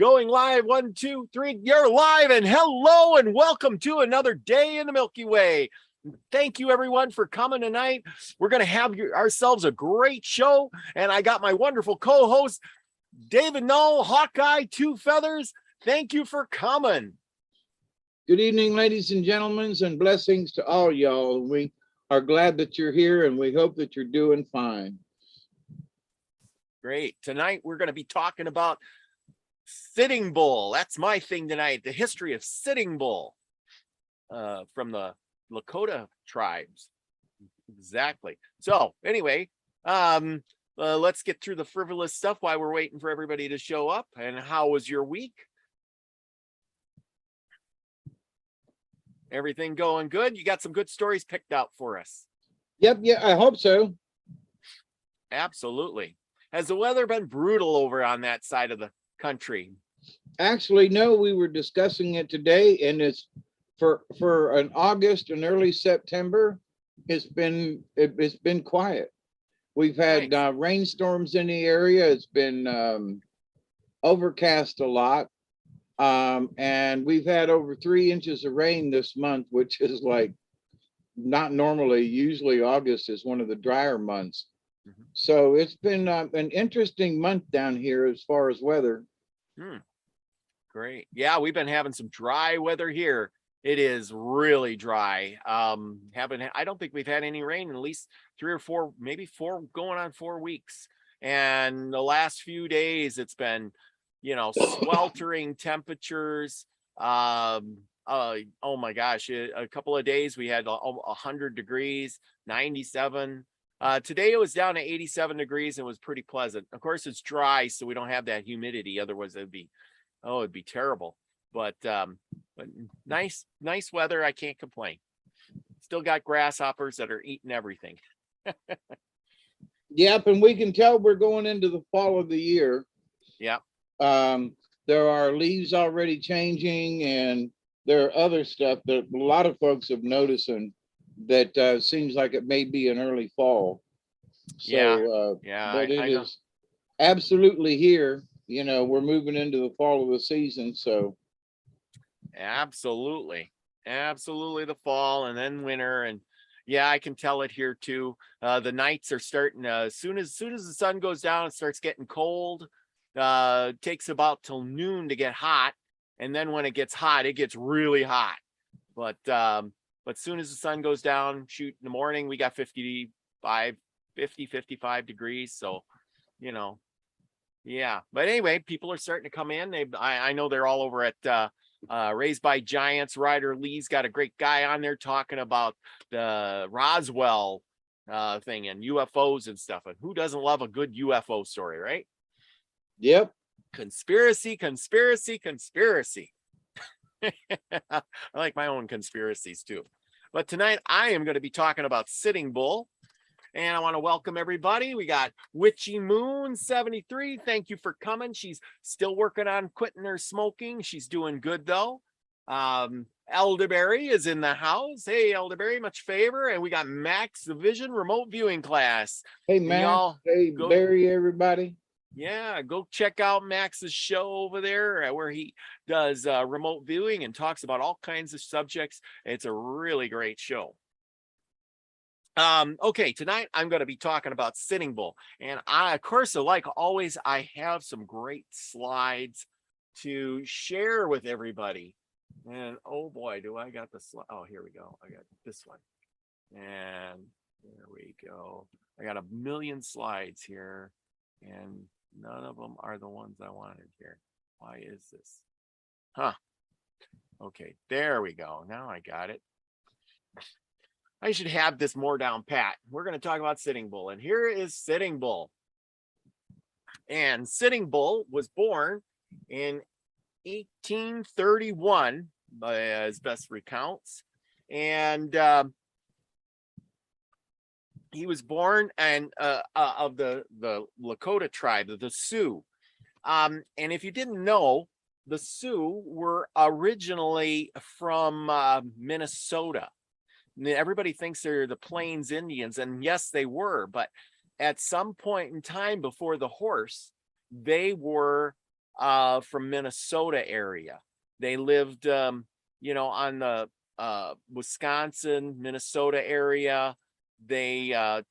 Going live, 1, 2, 3. You're live, and hello and welcome to another day in the Milky Way. Thank you everyone for coming tonight. We're going to have ourselves a great show, and I got my wonderful co-host David Null, Hawkeye Two Feathers. Thank you for coming. Good evening, ladies and gentlemen, and blessings to all y'all. We are glad that you're here, and we hope that you're doing fine. Great. Tonight we're going to be talking about Sitting Bull. That's my thing tonight. The history of Sitting Bull from the Lakota tribes. Exactly. So anyway, let's get through the frivolous stuff while we're waiting for everybody to show up. And how was your week? Everything going good? You got some good stories picked out for us. Yep, yeah, I hope so. Absolutely. Has the weather been brutal over on that side of the country? Actually, no, we were discussing it today, and it's for an August and early September, it's been quiet. We've had Nice. rainstorms in the area. It's been overcast a lot. And we've had over 3 inches of rain this month, which is like not normally. Usually August is one of the drier months. Mhm. So it's been an interesting month down here as far as weather. Great. Yeah, we've been having some dry weather here. It is really dry. I don't think we've had any rain in at least 3 or 4, maybe 4, going on 4 weeks. And the last few days it's been, sweltering temperatures. Oh my gosh, a couple of days we had 100 degrees, 97. Today it was down to 87 degrees and was pretty pleasant. Of course, it's dry, so we don't have that humidity. Otherwise, it'd be terrible. But nice weather. I can't complain. Still got grasshoppers that are eating everything. Yep, and we can tell we're going into the fall of the year. Yeah. There are leaves already changing, and there are other stuff that a lot of folks have noticed, and that seems like it may be an early fall. So, but it is absolutely here. We're moving into the fall of the season. So absolutely the fall and then winter. And yeah, I can tell it here too. The nights are starting as soon as the sun goes down, it starts getting cold. It takes about till noon to get hot, and then when it gets hot, it gets really hot. But soon as the sun goes down, shoot, in the morning we got 55 degrees. So yeah. But anyway, people are starting to come in. I know they're all over at Raised by Giants. Ryder Lee's got a great guy on there talking about the Roswell thing and UFOs and stuff. And who doesn't love a good UFO story, right? Yep. Conspiracy. I like my own conspiracies too. But tonight I am going to be talking about Sitting Bull. And I want to welcome everybody. We got Witchy Moon 73. Thank you for coming. She's still working on quitting her smoking. She's doing good though. Elderberry is in the house. Hey, Elderberry, much favor. And we got Max the Vision remote viewing class. Hey, Max. Hey, Barry, everybody. Yeah, go check out Max's show over there where he does remote viewing and talks about all kinds of subjects. It's a really great show. Okay, tonight I'm going to be talking about Sitting Bull, and of course, like always, I have some great slides to share with everybody. And oh boy, do I got the slide. Oh, here we go. I got this one, and there we go. I got a million slides here, and none of them are the ones I wanted here. Why is this? Okay, there we go. Now I got it. I should have this more down pat. We're going to talk about Sitting Bull, and here is Sitting Bull. And Sitting Bull was born in 1831 by his best recounts, and he was born of the Lakota tribe, the Sioux. And if you didn't know, the Sioux were originally from Minnesota. Everybody thinks they're the Plains Indians, and yes, they were, but at some point in time before the horse, they were from Minnesota area. They lived, you know, on the Wisconsin, Minnesota area. They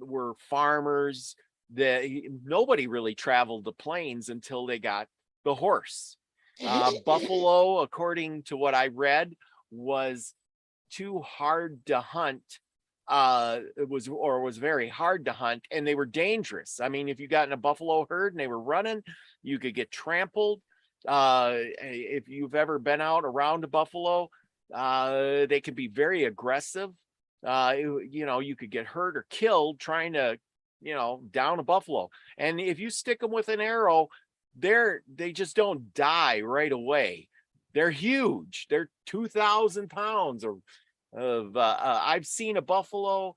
were farmers. Nobody really traveled the plains until they got the horse. Buffalo, according to what I read, was too hard to hunt. It was very hard to hunt, and they were dangerous. I mean, if you got in a buffalo herd and they were running, you could get trampled. If you've ever been out around a buffalo, they can be very aggressive. You know, you could get hurt or killed trying to, you know, down a buffalo. And if you stick them with an arrow, they just don't die right away. They're huge. They're 2,000 pounds of I've seen a buffalo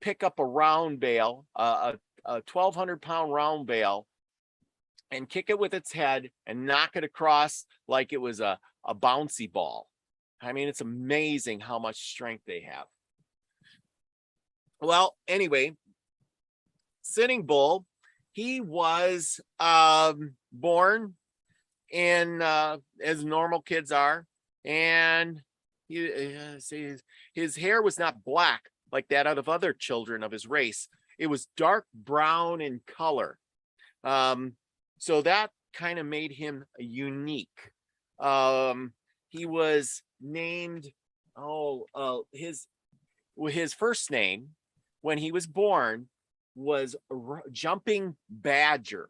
pick up a round bale, a 1,200-pound round bale, and kick it with its head and knock it across like it was a bouncy ball. I mean, it's amazing how much strength they have. Well, anyway, Sitting Bull, he was born in as normal kids are, and his hair was not black like that of other children of his race. It was dark brown in color. So that kind of made him unique. He was named, his first name when he was born was Jumping Badger.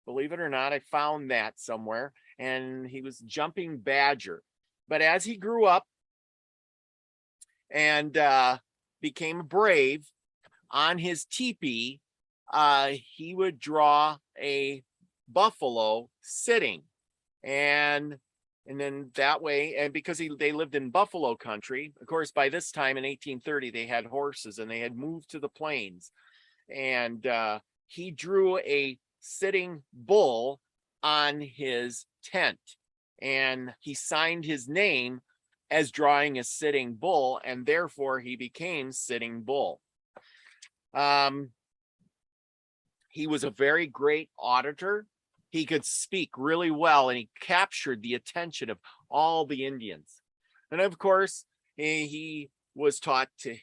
Believe it or not, I found that somewhere, and he was Jumping Badger. But as he grew up and became brave, on his teepee, he would draw a buffalo sitting, and then that way, and because they lived in buffalo country, of course, by this time in 1830, they had horses and they had moved to the plains, and he drew a sitting bull on his tent, and he signed his name as drawing a sitting bull, and therefore he became Sitting Bull. He was a very great auditor. He could speak really well, and he captured the attention of all the Indians. And of course, he was taught to,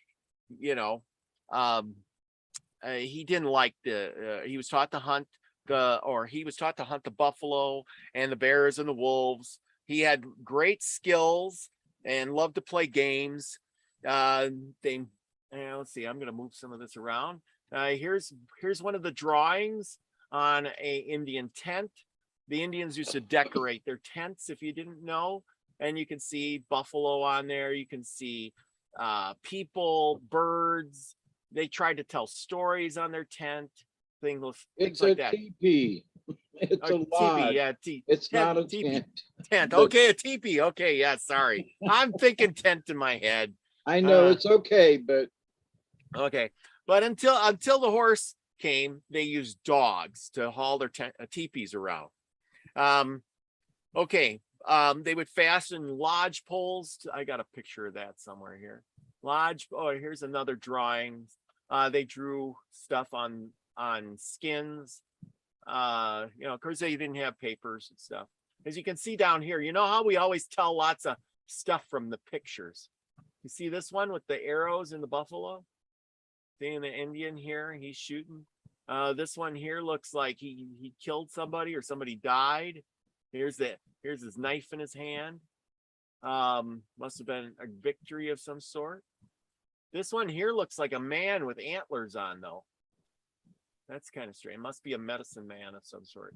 you know, he didn't like he was taught to hunt he was taught to hunt the buffalo and the bears and the wolves. He had great skills and loved to play games. Let's see, I'm going to move some of this around. Here's one of the drawings on a Indian tent. The Indians used to decorate their tents, if you didn't know, and you can see buffalo on there. You can see people, birds. They tried to tell stories on their tent, things like that. Teepee. It's a lodge. Teepee, yeah, it's tent, not a teepee. tent. Okay, a teepee. Okay, yeah, sorry. I'm thinking tent in my head. I know it's okay, but okay. But until the horse came, they used dogs to haul their teepees around. Okay. They would fasten lodge poles. I got a picture of that somewhere here. Lodge. Oh, here's another drawing. They drew stuff on skins. You know, of course, they didn't have papers and stuff. As you can see down here, you know how we always tell lots of stuff from the pictures. You see this one with the arrows and the buffalo? Seeing the Indian here, he's shooting. This one here looks like he killed somebody or somebody died. Here's his knife in his hand. Must have been a victory of some sort. This one here looks like a man with antlers on, though. That's kind of strange. Must be a medicine man of some sort.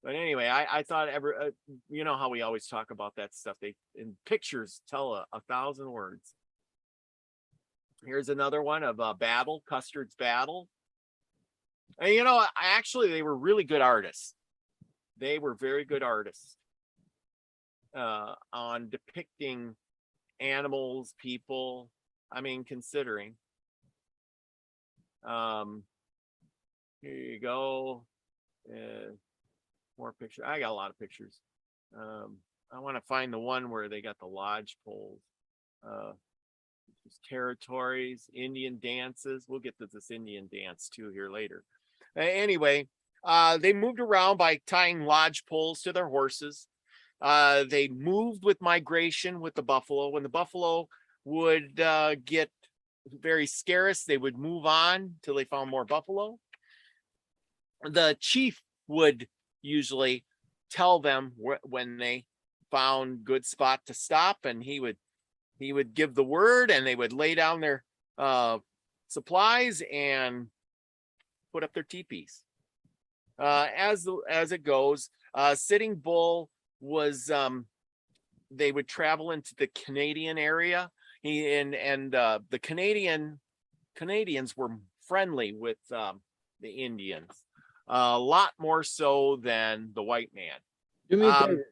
But anyway, I thought you know how we always talk about that stuff. They in pictures tell 1,000 words. Here's another one of a battle, Custer's battle. And you know, actually, they were really good artists. They were very good artists on depicting animals, people. I mean, considering. Here you go. More pictures. I got a lot of pictures. I want to find the one where they got the lodge poles. Territories, Indian dances. We'll get to this Indian dance too here later. Anyway, They moved around by tying lodge poles to their horses. They moved with migration with the buffalo. When the buffalo would get very scarce, they would move on till they found more buffalo. The chief would usually tell them when they found good spot to stop, and he would give the word, and they would lay down their supplies and put up their teepees. As it goes, Sitting Bull was they would travel into the Canadian area. The Canadians were friendly with the Indians, a lot more so than the white man. Do me a favor.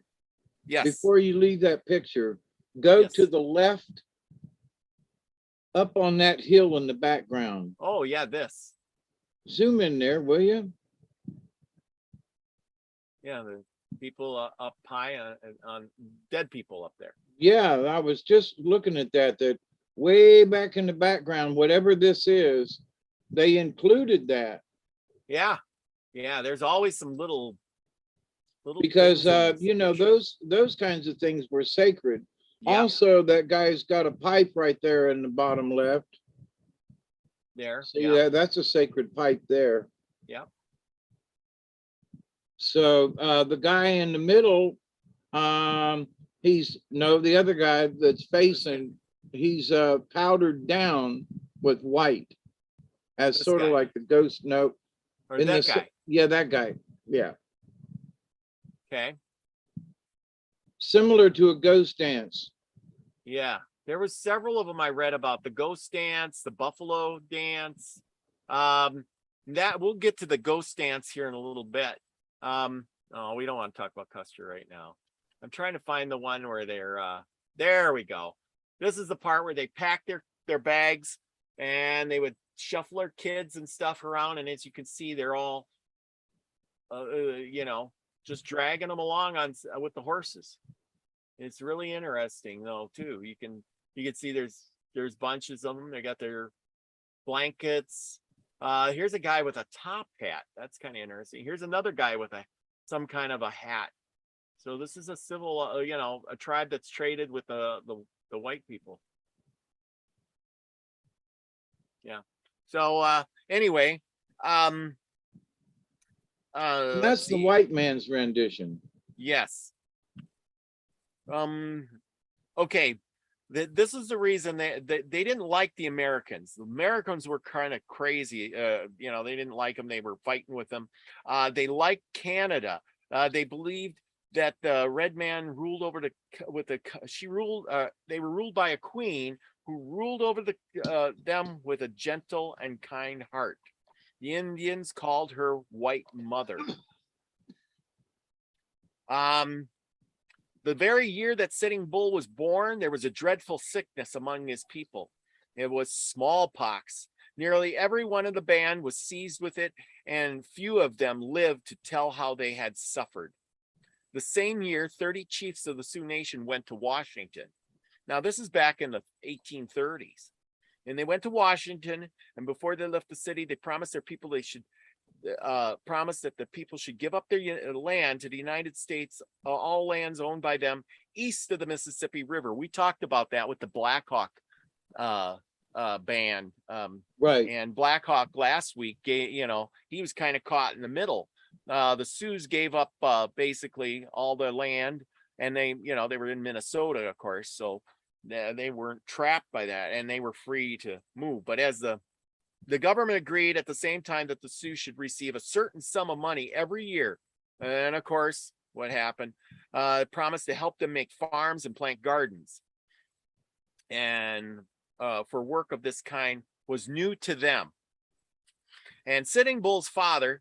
Yes. Before you leave that picture, go Yes. to the left, up on that hill in the background. Oh yeah, this. Zoom in there, will you? Yeah, the people up high on dead people up there. Yeah, I was just looking at that way back in the background, whatever this is, they included that. Yeah. There's always some little Because things in you know, pictures. those kinds of things were sacred. Yeah. Also, that guy's got a pipe right there in the bottom left. There. See Yeah. that's a sacred pipe there. Yeah. So the guy in the middle, the other guy that's facing, he's powdered down with white as This sort of guy. like the ghost note. Or that guy. Yeah, that guy. Yeah. Okay. Similar to a ghost dance. Yeah. There was several of them I read about: the ghost dance, the buffalo dance. That we'll get to the ghost dance here in a little bit. Oh, we don't want to talk about Custer right now. I'm trying to find the one where they're there we go. This is the part where they pack their bags and they would shuffle their kids and stuff around, and as you can see, they're all just dragging them along with the horses. It's really interesting though too. You can see there's bunches of them. They got their blankets. Here's a guy with a top hat. That's kind of interesting. Here's another guy with some kind of a hat. So this is a civil, a tribe that's traded with the white people. Yeah. So anyway, that's the white man's rendition. Yes. Okay. This is the reason they didn't like the Americans. The Americans were kind of crazy. They didn't like them. They were fighting with them. They liked Canada. They believed that the red man ruled over they were ruled by a queen who ruled over them with a gentle and kind heart. The Indians called her White Mother. The very year that Sitting Bull was born, there was a dreadful sickness among his people. It was smallpox. Nearly every one of the band was seized with it, and few of them lived to tell how they had suffered. The same year, 30 chiefs of the Sioux Nation went to Washington. Now, this is back in the 1830s. And they went to Washington, and before they left the city, they promised their people promised that the people should give up their land to the United States, all lands owned by them east of the Mississippi River. We talked about that with the Black Hawk band. Right. And Black Hawk last week, he was kind of caught in the middle. The Sioux gave up basically all the land, and they were in Minnesota, of course, so they weren't trapped by that, and they were free to move. But as the government agreed at the same time that the Sioux should receive a certain sum of money every year. And of course, what happened? Promised to help them make farms and plant gardens. And for work of this kind was new to them. And Sitting Bull's father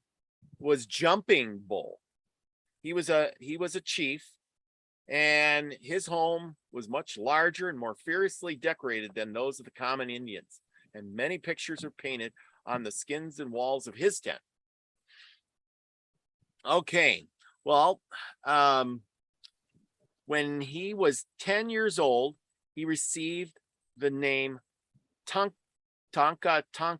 was Jumping Bull. He was a chief, and his home was much larger and more fiercely decorated than those of the common Indians. And many pictures are painted on the skins and walls of his tent. Okay, well, when he was 10 years old, he received the name Tanka Yotanka.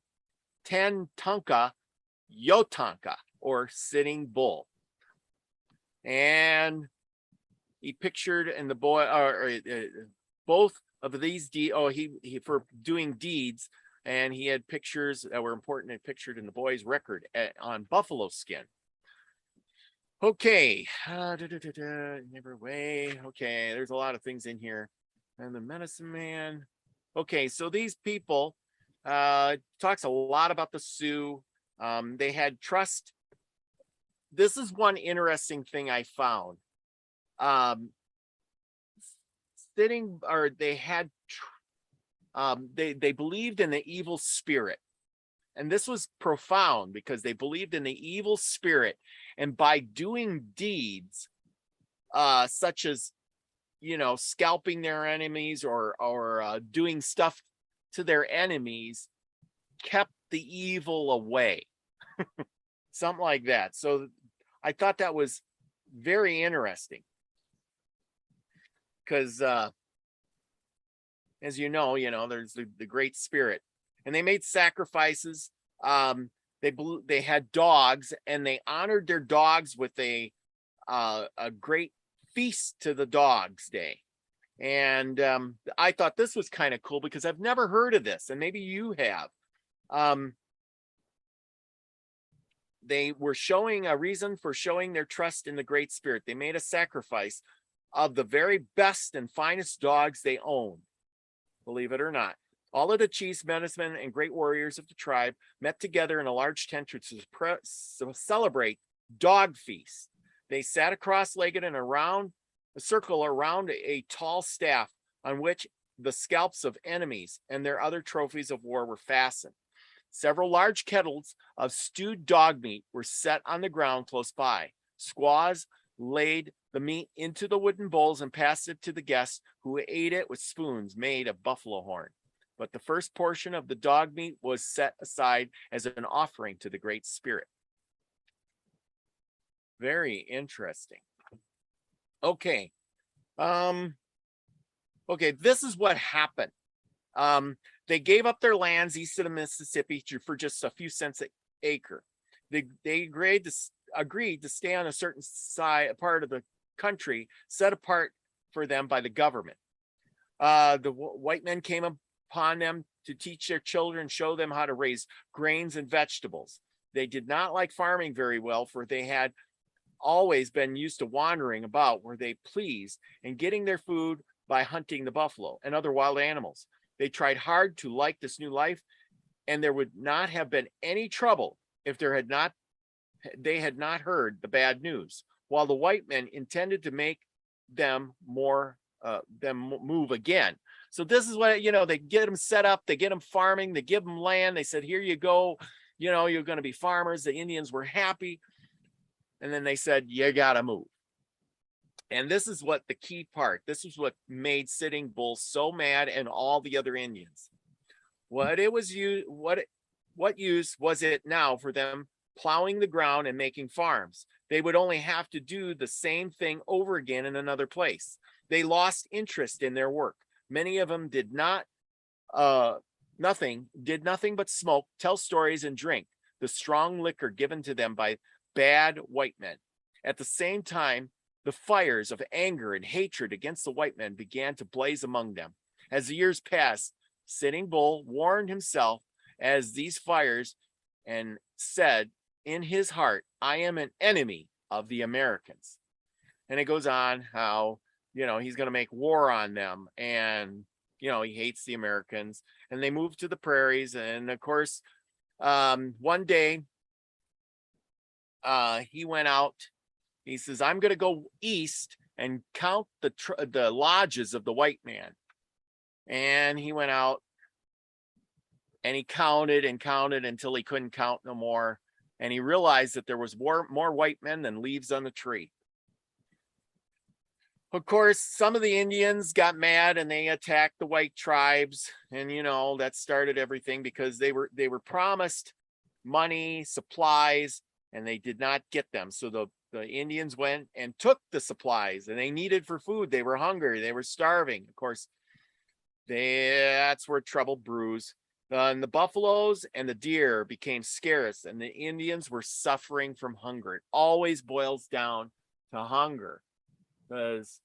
or Sitting Bull. And he pictured in the boy, both of these he for doing deeds, and he had pictures that were important and pictured in the boy's record on buffalo skin. Okay, never way. Okay, there's a lot of things in here. And the medicine man. Okay, so these people talks a lot about the Sioux. They had trust. This is one interesting thing I found. They believed in the evil spirit. And this was profound because they believed in the evil spirit. And by doing deeds, such as, scalping their enemies or doing stuff to their enemies, kept the evil away. Something like that. So I thought that was very interesting. Because, as you know, there's the Great Spirit. And they made sacrifices. They had dogs, and they honored their dogs with a great feast to the Dogs Day. And I thought this was kind of cool because I've never heard of this, and maybe you have. They were showing a reason for showing their trust in the Great Spirit. They made a sacrifice of the very best and finest dogs they owned, believe it or not. All of the chiefs, medicine, and great warriors of the tribe met together in a large tent to celebrate Dog Feast. They sat cross-legged in a circle around a tall staff on which the scalps of enemies and their other trophies of war were fastened. Several large kettles of stewed dog meat were set on the ground close by. Squaws laid the meat into the wooden bowls and passed it to the guests, who ate it with spoons made of buffalo horn. But the first portion of the dog meat was set aside as an offering to the Great Spirit. Very interesting. Okay. Okay, this is what happened. They gave up their lands east of the Mississippi for just a few cents an acre. They agreed to stay on a certain part of the country set apart for them by the government. The white men came upon them to teach their children, show them how to raise grains and vegetables. They did not like farming very well, for they had always been used to wandering about where they pleased and getting their food by hunting the buffalo and other wild animals. They tried hard to like this new life, and there would not have been any trouble if they had not heard the bad news, while the white men intended to make them move again. So this is what, they get them set up, they get them farming, they give them land. They said, here you go. You're going to be farmers. The Indians were happy. And then they said, you got to move. And this is what the key part, this is what made Sitting Bull so mad, and all the other Indians. What use was it now for them plowing the ground and making farms? They would only have to do the same thing over again in another place. They lost interest in their work. Many of them did nothing but smoke, tell stories, and drink the strong liquor given to them by bad white men. At the same time, the fires of anger and hatred against the white men began to blaze among them. As the years passed, Sitting Bull warned himself as these fires and said in his heart, I am an enemy of the Americans. And it goes on how, he's going to make war on them, and, he hates the Americans, and they moved to the prairies. And of course, one day, he went out. He says, I'm going to go east and count the lodges of the white man. And he went out and he counted and counted until he couldn't count no more. And he realized that there was more white men than leaves on the tree. Of course, some of the Indians got mad and they attacked the white tribes. And, that started everything, because they were promised money, supplies, and they did not get them. So the Indians went and took the supplies, and they needed for food. They were hungry. They were starving. Of course, that's where trouble brews. And the buffaloes and the deer became scarce, and the Indians were suffering from hunger. It always boils down to hunger, because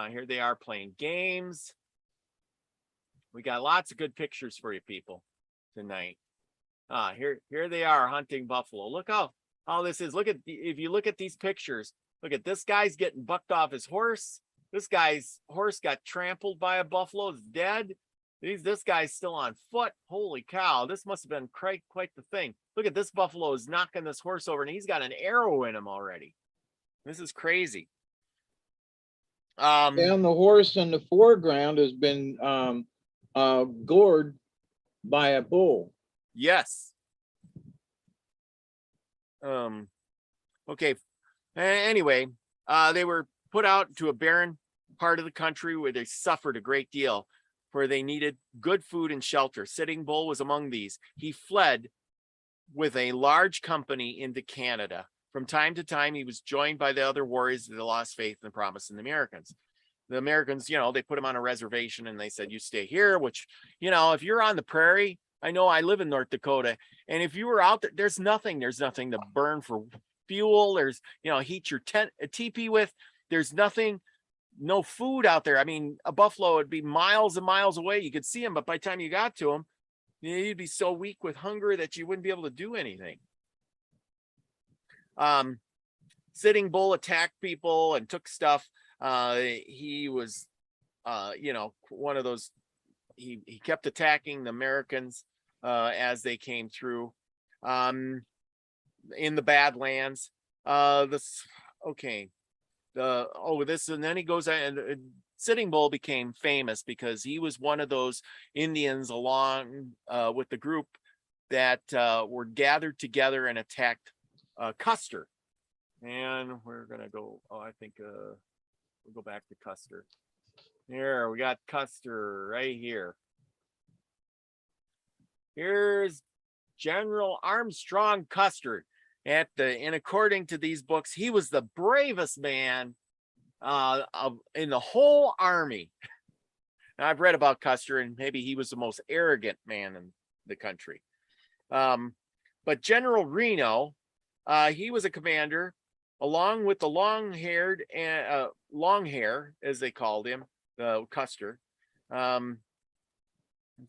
here they are playing games. We got lots of good pictures for you people tonight. Here they are hunting buffalo. Look how this is. Look at if you look at these pictures. Look at this guy's getting bucked off his horse. This guy's horse got trampled by a buffalo. Is dead. This guy's still on foot. Holy cow! This must have been quite the thing. Look at this buffalo is knocking this horse over, and he's got an arrow in him already. This is crazy. And the horse in the foreground has been gored by a bull. Yes. Okay. Anyway, they were put out to a barren part of the country where they suffered a great deal, for they needed good food and shelter. Sitting Bull was among these. He fled with a large company into Canada. From time to time, he was joined by the other warriors that lost faith in the promise in the Americans. The Americans, they put him on a reservation and they said, you stay here, which, if you're on the prairie, I know I live in North Dakota, and if you were out there, there's nothing to burn for fuel. There's, heat your tent, a teepee with. There's nothing, no food out there. I mean, a buffalo would be miles and miles away. You could see him, but by the time you got to him, you'd be so weak with hunger that you wouldn't be able to do anything. Sitting Bull attacked people and took stuff. He was, one of those. He kept attacking the Americans as they came through in the Badlands. And then he goes and Sitting Bull became famous because he was one of those Indians along with the group that were gathered together and attacked Custer. And we're gonna go. I think we'll go back to Custer. Here we got Custer right here. Here's General Armstrong Custer. And according to these books, he was the bravest man in the whole army. Now, I've read about Custer, and maybe he was the most arrogant man in the country. But General Reno, he was a commander, along with the long hair, as they called him, Custer. Let's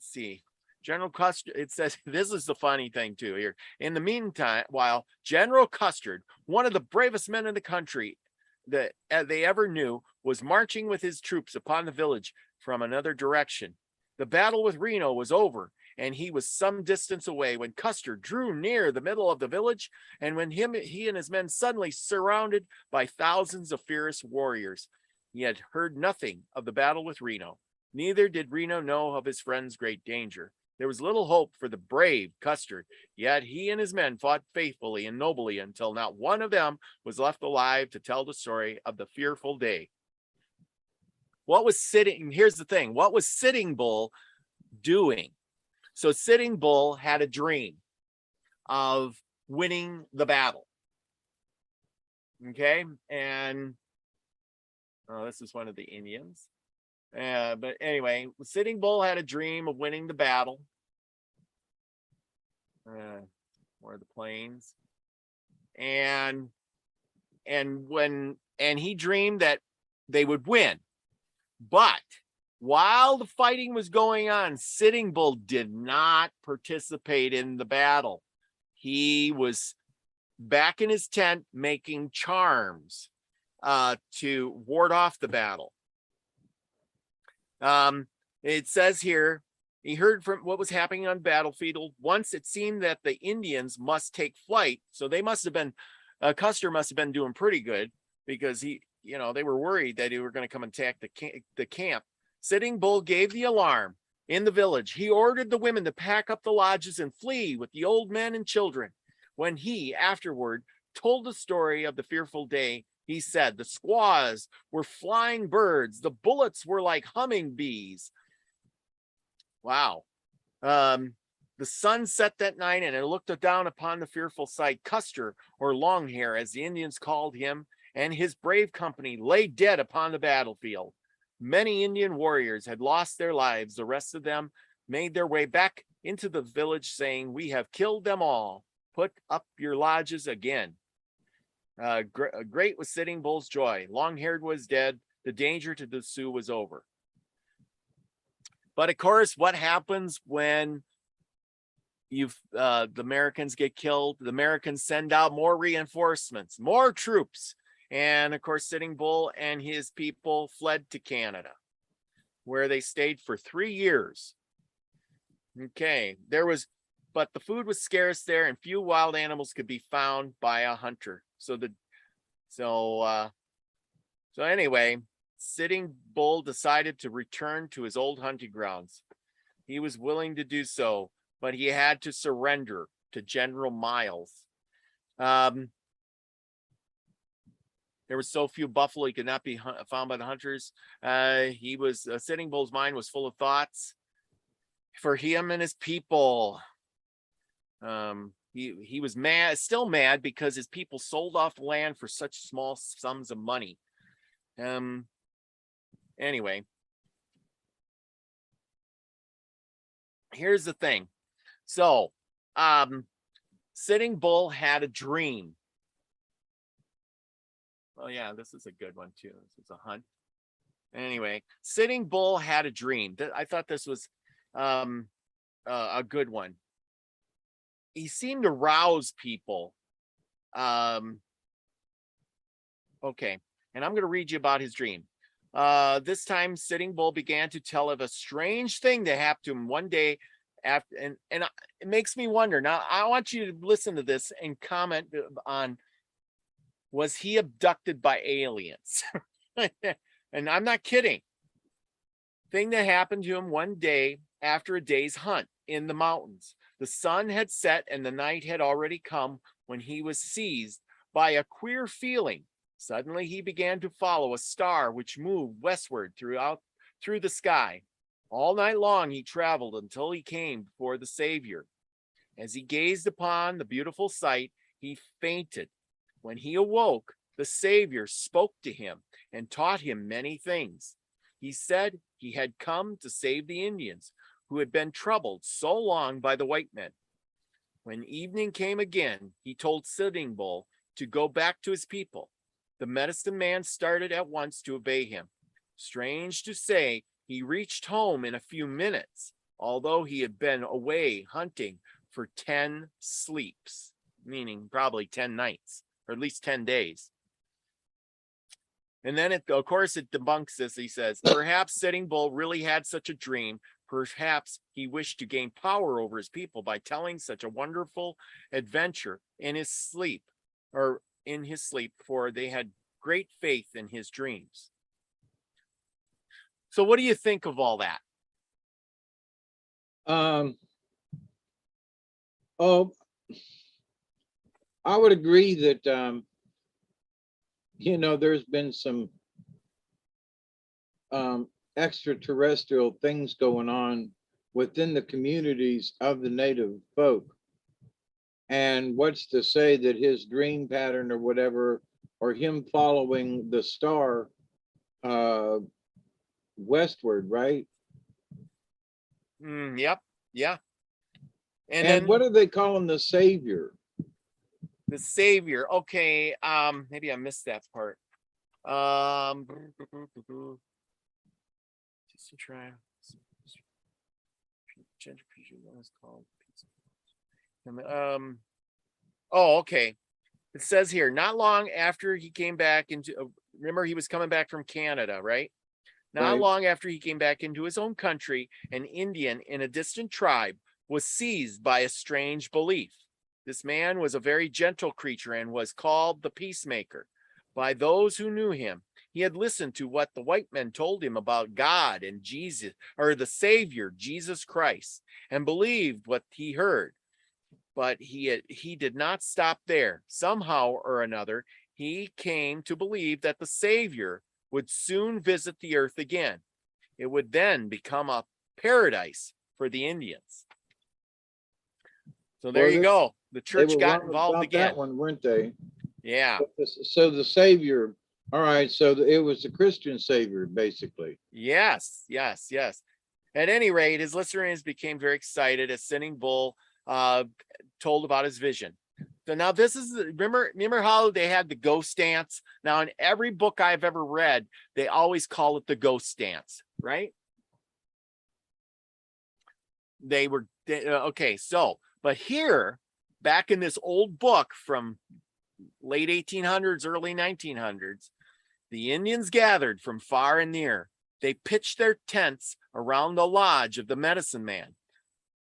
see. General Custer, it says, this is the funny thing too here. In the meantime, while General Custer, one of the bravest men in the country that they ever knew, was marching with his troops upon the village from another direction, the battle with Reno was over, and he was some distance away when Custer drew near the middle of the village, and when he and his men suddenly surrounded by thousands of fierce warriors. He had heard nothing of the battle with Reno. Neither did Reno know of his friend's great danger. There was little hope for the brave Custer, yet he and his men fought faithfully and nobly until not one of them was left alive to tell the story of the fearful day. Here's the thing, what was Sitting Bull doing? So Sitting Bull had a dream of winning the battle. Okay, and this is one of the Indians. But anyway, Sitting Bull had a dream of winning the battle. Or the plains. And he dreamed that they would win. But while the fighting was going on, Sitting Bull did not participate in the battle. He was back in his tent making charms to ward off the battle. It says here, he heard from what was happening on the battlefield. Once it seemed that the Indians must take flight. So they must have been, Custer must have been doing pretty good, because they were worried that he were going to come and attack the camp. Sitting Bull gave the alarm in the village. He ordered the women to pack up the lodges and flee with the old men and children. When he afterward told the story of the fearful day, he said, the squaws were flying birds. The bullets were like humming bees. Wow. The sun set that night, and it looked down upon the fearful sight. Custer, or Longhair, as the Indians called him, and his brave company lay dead upon the battlefield. Many Indian warriors had lost their lives. The rest of them made their way back into the village, saying, "We have killed them all. Put up your lodges again." Great was Sitting Bull's joy. Long-haired was dead. The danger to the Sioux was over. But of course, what happens when the Americans get killed? The Americans send out more reinforcements, more troops. And of course, Sitting Bull and his people fled to Canada, where they stayed for 3 years. Okay, but the food was scarce there, and few wild animals could be found by a hunter. So anyway, Sitting Bull decided to return to his old hunting grounds. He was willing to do so, but he had to surrender to General Miles. There were so few buffalo he could not be found by the hunters. Sitting Bull's mind was full of thoughts for him and his people. He was still mad because his people sold off the land for such small sums of money. Anyway, here's the thing. So, Sitting Bull had a dream. Oh yeah, this is a good one too. This is a hunt. Anyway, Sitting Bull had a dream. I thought this was a good one. He seemed to rouse people. Okay, and I'm going to read you about his dream. This time, Sitting Bull began to tell of a strange thing that happened to him one day after, and it makes me wonder. Now, I want you to listen to this and comment on, was he abducted by aliens? And I'm not kidding. Thing that happened to him one day after a day's hunt in the mountains. The sun had set and the night had already come when he was seized by a queer feeling. Suddenly he began to follow a star which moved westward through the sky. All night long he traveled until he came before the Savior. As he gazed upon the beautiful sight, he fainted. When he awoke, the Savior spoke to him and taught him many things. He said he had come to save the Indians, who had been troubled so long by the white men. When evening came again, he told Sitting Bull to go back to his people. The medicine man started at once to obey him. Strange to say, he reached home in a few minutes, although he had been away hunting for 10 sleeps, meaning probably 10 nights, or at least 10 days. And then, of course, it debunks this. He says, perhaps Sitting Bull really had such a dream. Perhaps he wished to gain power over his people by telling such a wonderful adventure in his sleep, for they had great faith in his dreams. So what do you think of all that? I would agree that, there's been some extraterrestrial things going on within the communities of the native folk. And what's to say that his dream pattern or whatever, or him following the star westward, right? Yep. Yeah. And then what do they call him? The Savior. The Savior. Okay. Maybe I missed that part. Just to try. Oh, okay. It says here, not long after he came back into, remember he was coming back from Canada, right? Not long after he came back into his own country, an Indian in a distant tribe was seized by a strange belief. This man was a very gentle creature and was called the Peacemaker by those who knew him. He had listened to what the white men told him about God and Jesus, or the Savior, Jesus Christ, and believed what he heard. But he did not stop there. Somehow or another, he came to believe that the Savior would soon visit the earth again. It would then become a paradise for the Indians. So there you go. The church got involved again. That one, weren't they? Yeah. So the Savior, all right, so it was the Christian Savior, basically. Yes, yes, yes. At any rate, his listeners became very excited as Sitting Bull told about his vision. So now this is, remember how they had the ghost dance? Now in every book I've ever read, they always call it the ghost dance, right? Okay, so, but here, back in this old book from late 1800s, early 1900s, the Indians gathered from far and near. They pitched their tents around the lodge of the medicine man.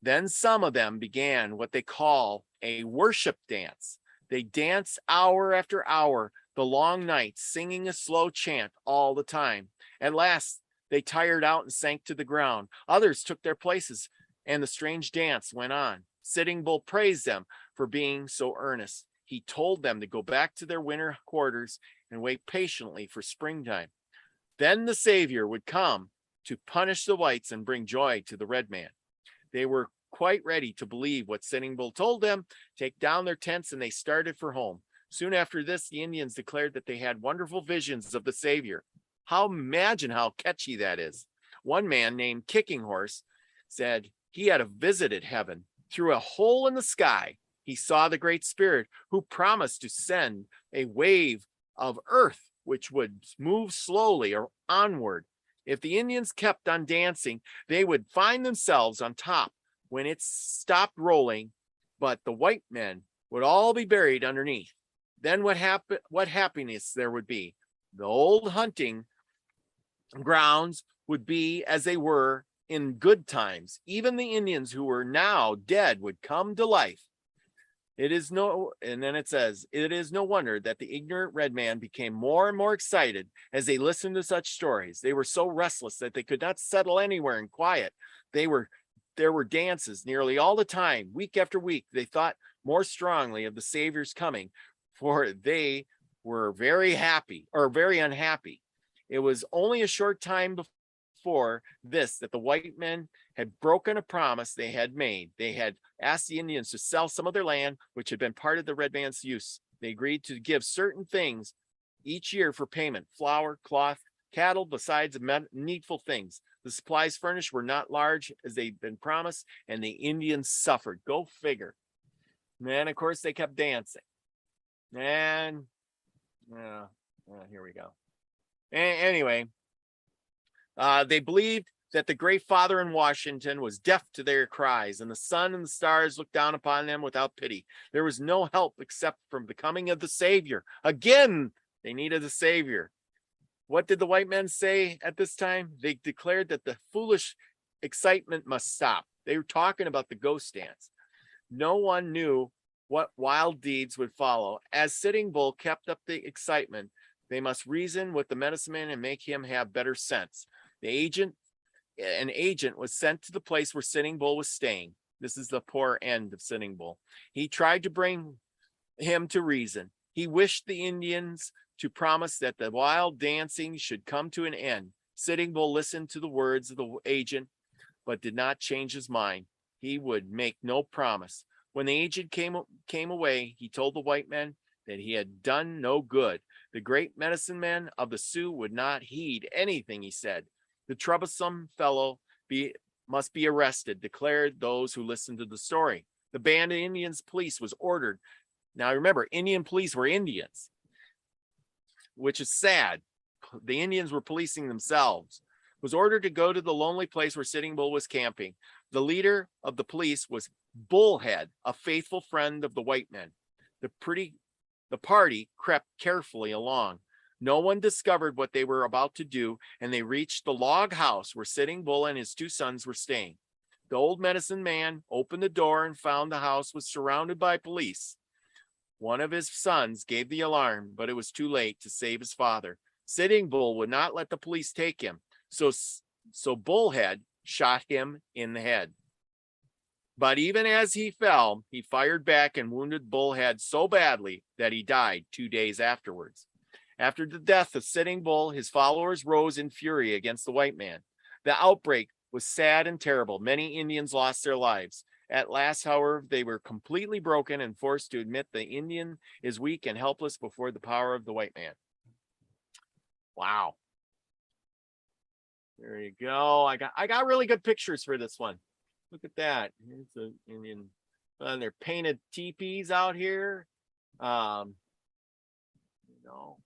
Then some of them began what they call a worship dance. They danced hour after hour, the long nights, singing a slow chant all the time. At last, they tired out and sank to the ground. Others took their places, and the strange dance went on. Sitting Bull praised them for being so earnest. He told them to go back to their winter quarters and wait patiently for springtime. Then the Savior would come to punish the whites and bring joy to the red man. They were quite ready to believe what Sitting Bull told them, take down their tents, and they started for home. Soon after this, the Indians declared that they had wonderful visions of the Savior. Imagine how catchy that is. One man named Kicking Horse said he had visited heaven. Through a hole in the sky, he saw the Great Spirit who promised to send a wave of earth which would move slowly or onward. If the Indians kept on dancing, they would find themselves on top when it stopped rolling, but the white men would all be buried underneath. Then what happiness there would be. The old hunting grounds would be as they were in good times. Even the Indians who were now dead would come to life. And then it says, it is no wonder that the ignorant red man became more and more excited as they listened to such stories. They were so restless that they could not settle anywhere in quiet. There were dances nearly all the time, week after week. They thought more strongly of the Savior's coming, for they were very unhappy. It was only a short time before this that the white men had broken a promise they had made. They had asked the Indians to sell some of their land, which had been part of the red man's use. They agreed to give certain things each year for payment: flour, cloth, cattle, besides needful things. The supplies furnished were not large as they'd been promised, and the Indians suffered. Go figure. And of course, they kept dancing. And here we go. Anyway, they believed that the great father in Washington was deaf to their cries, and the sun and the stars looked down upon them without pity. There was no help except from the coming of the Savior. Again, they needed a Savior. What did the white men say at this time? They declared that the foolish excitement must stop. They were talking about the ghost dance. No one knew what wild deeds would follow. As Sitting Bull kept up the excitement, they must reason with the medicine man and make him have better sense. An agent was sent to the place where Sitting Bull was staying. This is the poor end of Sitting Bull. He tried to bring him to reason. He wished the Indians to promise that the wild dancing should come to an end. Sitting Bull listened to the words of the agent, but did not change his mind. He would make no promise. When the agent came away, he told the white men that he had done no good. The great medicine man of the Sioux would not heed anything he said. The troublesome fellow must be arrested, declared those who listened to the story. The band of Indians police was ordered. Now remember, Indian police were Indians, which is sad. The Indians were policing themselves. Was ordered to go to the lonely place where Sitting Bull was camping. The leader of the police was Bullhead, a faithful friend of the white men. The party crept carefully along. No one discovered what they were about to do, and they reached the log house where Sitting Bull and his two sons were staying. The old medicine man opened the door and found the house was surrounded by police. One of his sons gave the alarm, but it was too late to save his father. Sitting Bull would not let the police take him, so Bullhead shot him in the head. But even as he fell, he fired back and wounded Bullhead so badly that he died 2 days afterwards. After the death of Sitting Bull, his followers rose in fury against the white man. The outbreak was sad and terrible. Many Indians lost their lives. At last, however, they were completely broken and forced to admit the Indian is weak and helpless before the power of the white man. Wow. There you go. I got really good pictures for this one. Look at that. Here's the Indian. And they're painted teepees out here. You know,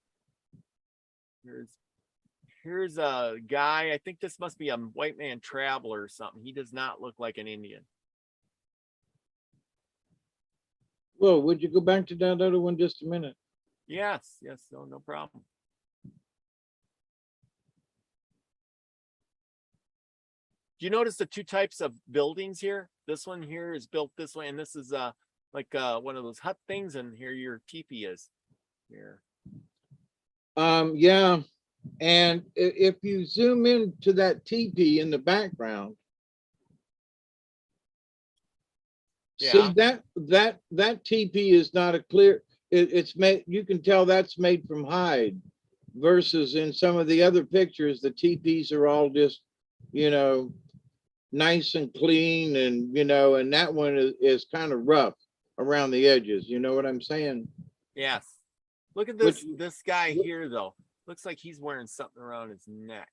here's a guy. I think this must be a white man traveler or something. He does not look like an Indian. Well, would you go back to that other one just a minute? Yes, no problem. Do you notice the two types of buildings here? This one here is built this way, and this is like one of those hut things, and here your teepee is here. Yeah, and if you zoom into that teepee in the background, see that teepee is not a clear. It's made. You can tell that's made from hide, versus in some of the other pictures, the teepees are all just, you know, nice and clean, and you know, and that one is kind of rough around the edges. You know what I'm saying? Yes. Look at this guy here though. Looks like he's wearing something around his neck.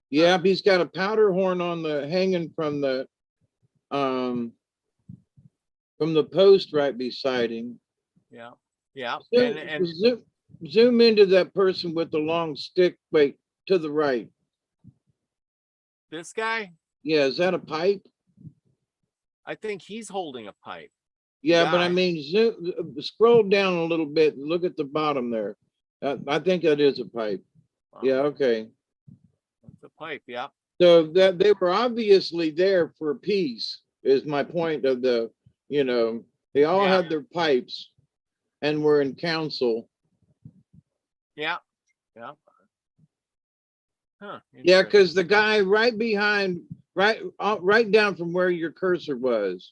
Yeah, he's got a powder horn on the hanging from the post right beside him. Yeah. And zoom into that person with the long stick. Wait, to the right. This guy? Yeah, is that a pipe? I think he's holding a pipe. Yeah, but I mean, scroll down a little bit and look at the bottom there. I think that is a pipe. Yeah, okay. It's a pipe, yeah. So that they were obviously there for peace is my point of the, you know, they all had their pipes and were in council. Yeah. Huh. Yeah, because the guy right behind, right down from where your cursor was.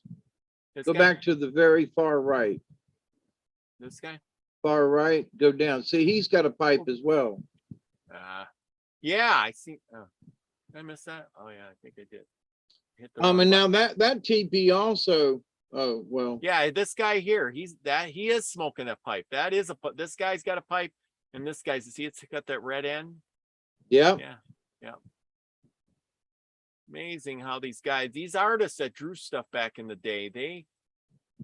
Go back to the very far right. This guy? Far right, go down. See, he's got a pipe as well. Yeah, I see. Did I miss that? Oh yeah, I think I did. Hit the And now that TP also. Oh well. Yeah, this guy here, he is smoking a pipe. That is this guy's got a pipe, and this guy's, see, it's got that red end. Yeah. Amazing how these guys, these artists that drew stuff back in the day,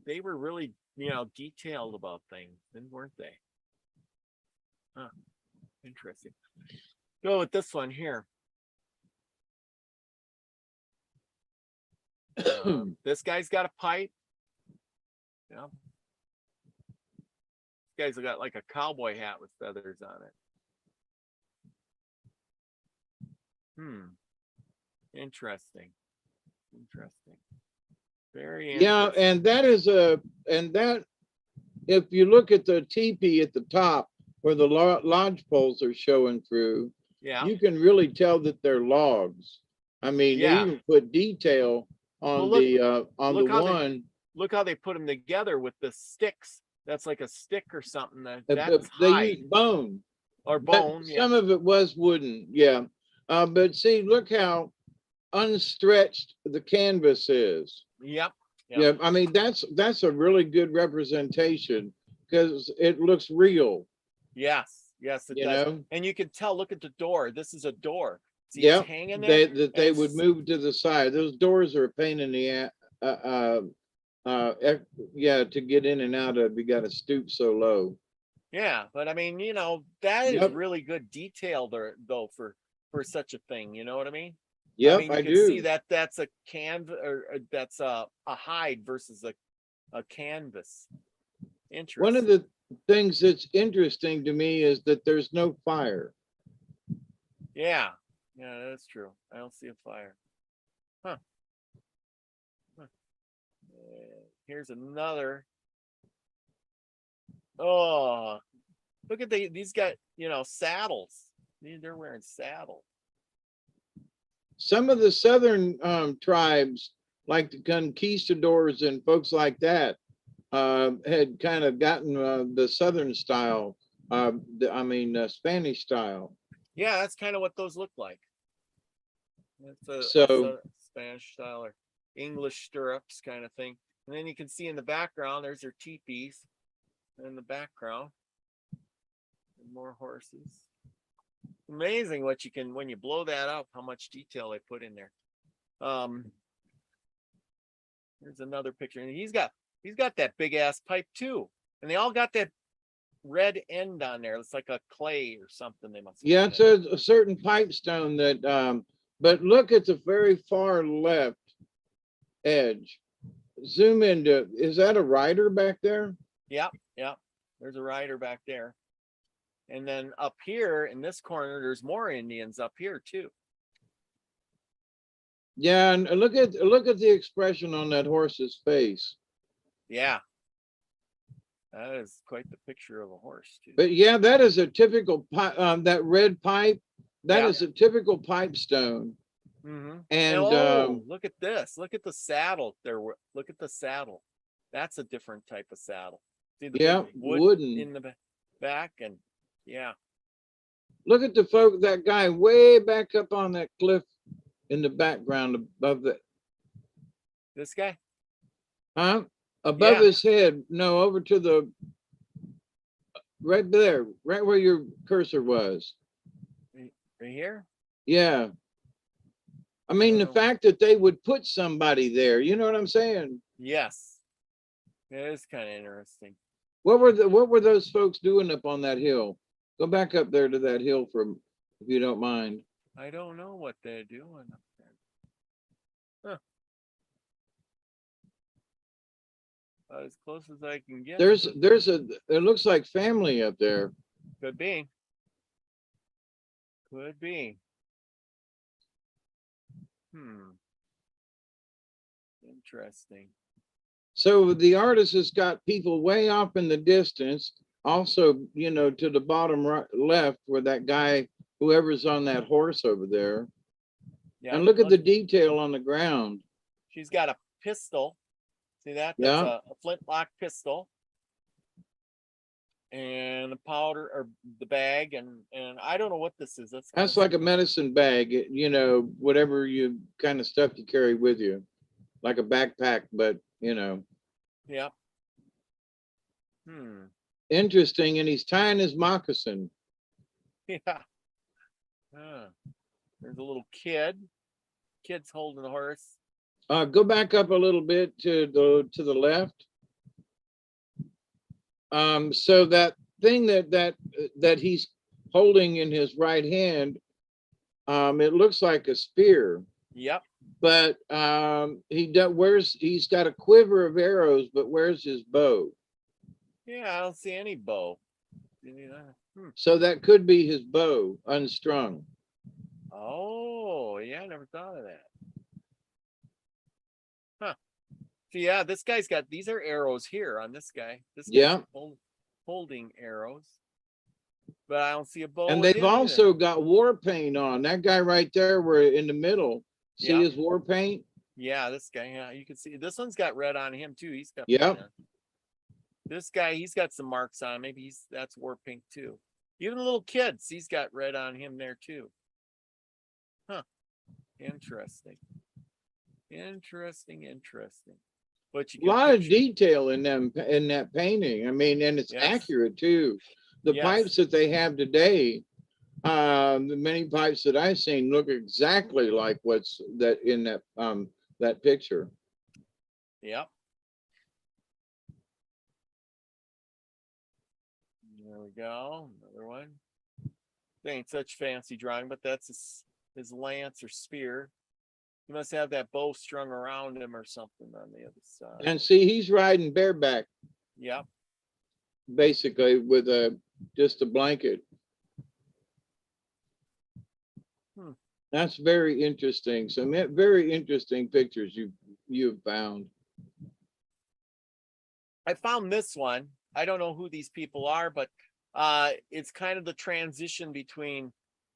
they were really, you know, detailed about things, weren't they? Huh. Interesting. Go with this one here. This guy's got a pipe. Yeah. This guy's got like a cowboy hat with feathers on it. Interesting. Very interesting. Yeah, and that if you look at the teepee at the top where the lodge poles are showing through, you can really tell that they're logs. I mean, they even put detail on the one. Look how they put them together with the sticks. That's like a stick or something. That's they use bone. Or bone. Some of it was wooden, yeah. But see, look how unstretched the canvas is. Yep. Yeah, I mean that's a really good representation because it looks real. Yes, it does. Know? And you can tell. Look at the door. This is a door. See, it's hanging there. They would move to the side. Those doors are a pain in the to get in and out of. You got to stoop so low. Yeah, but I mean, you know, that is really good detail there, though, for such a thing. You know what I mean? Yeah, I mean, you can see that that's a canvas, or that's a hide versus a canvas. Interesting. One of the things that's interesting to me is that there's no fire. Yeah, that's true. I don't see a fire. Huh. Here's another. Oh, look at these got, you know, saddles. They're wearing saddles. Some of the southern tribes, like the conquistadors and folks like that, had kind of gotten the southern style. Spanish style. Yeah, that's kind of what those look like. That's a Spanish style or English stirrups kind of thing. And then you can see in the background, there's their teepees in the background. And more horses. Amazing what you can, when you blow that up, how much detail they put in there. Here's another picture, and he's got that big ass pipe too, and they all got that red end on there. It's like a clay or something. They must. Yeah, it's a certain pipe stone that. But look at the very far left edge. Zoom into. Is that a rider back there? Yep. There's a rider back there, and then up here in this corner, there's more Indians up here too. Yeah, and look at the expression on that horse's face. Yeah. That is quite the picture of a horse, too. But yeah, that is a typical that red pipe. That is a typical pipe stone. Mm-hmm. And look at this. Look at the saddle there. Look at the saddle. That's a different type of saddle. See the wooden in the back, and look at the folk. That guy way back up on that cliff in the background above the. This guy? Huh? Above his head. No, over to the right there, right where your cursor was. Right here? Yeah. I mean, the fact that they would put somebody there, you know what I'm saying? Yes. It is kind of interesting. What were those folks doing up on that hill? Go back up there to that hill if you don't mind. I don't know what they're doing up there. Huh. As close as I can get. It looks like family up there. Could be. Could be. Interesting. So the artist has got people way off in the distance. Also, you know, to the bottom right, left, where that guy, whoever's on that horse over there. Yeah. And look at the detail on the ground. She's got a pistol. See that? That's a flintlock pistol. And the powder or the bag, and I don't know what this is. That's like a medicine bag, you know, whatever you kind of stuff you carry with you, like a backpack, but you know. Yeah. Interesting, and he's tying his moccasin. Yeah. There's a little kid. Kid's holding the horse. Go back up a little bit to the left. So that thing that he's holding in his right hand, it looks like a spear. Yep. But he's got a quiver of arrows, but where's his bow? Yeah, I don't see any bow. So that could be his bow unstrung. Oh, yeah, I never thought of that. Huh. So yeah, this guy's got, these are arrows here on this guy. This guy's holding arrows, but I don't see a bow. And they've also got war paint on. That guy right there, we're in the middle. See his war paint? Yeah, this guy, yeah, you can see this one's got red on him too. He's got this guy, he's got some marks on him. Maybe that's war paint too. Even the little kids, he's got red on him there too. Huh. Interesting. But you a lot of detail in that painting. I mean, and it's accurate too. The pipes that they have today, the many pipes that I've seen look exactly like what's that in that picture. Yep. There we go. Another one. They ain't such fancy drawing, but that's his lance or spear. He must have that bow strung around him or something on the other side. And see, he's riding bareback. Yep. Basically with just a blanket. That's very interesting. Some very interesting pictures you've found. I found this one. I don't know who these people are, but it's kind of the transition between,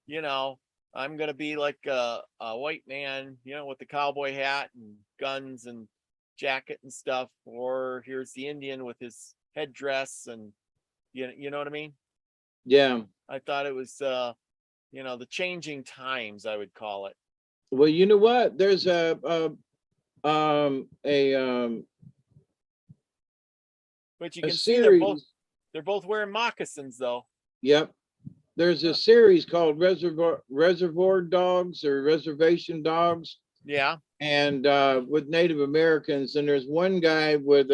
you know, I'm going to be like a white man, you know, with the cowboy hat and guns and jacket and stuff. Or here's the Indian with his headdress and, you know what I mean? Yeah. I thought it was, you know, the changing times, I would call it. Well, you know what? There's but you can see they're both wearing moccasins though. Yep. there's a series called Reservoir Dogs or Reservation Dogs, Yeah. and with Native Americans. And there's one guy with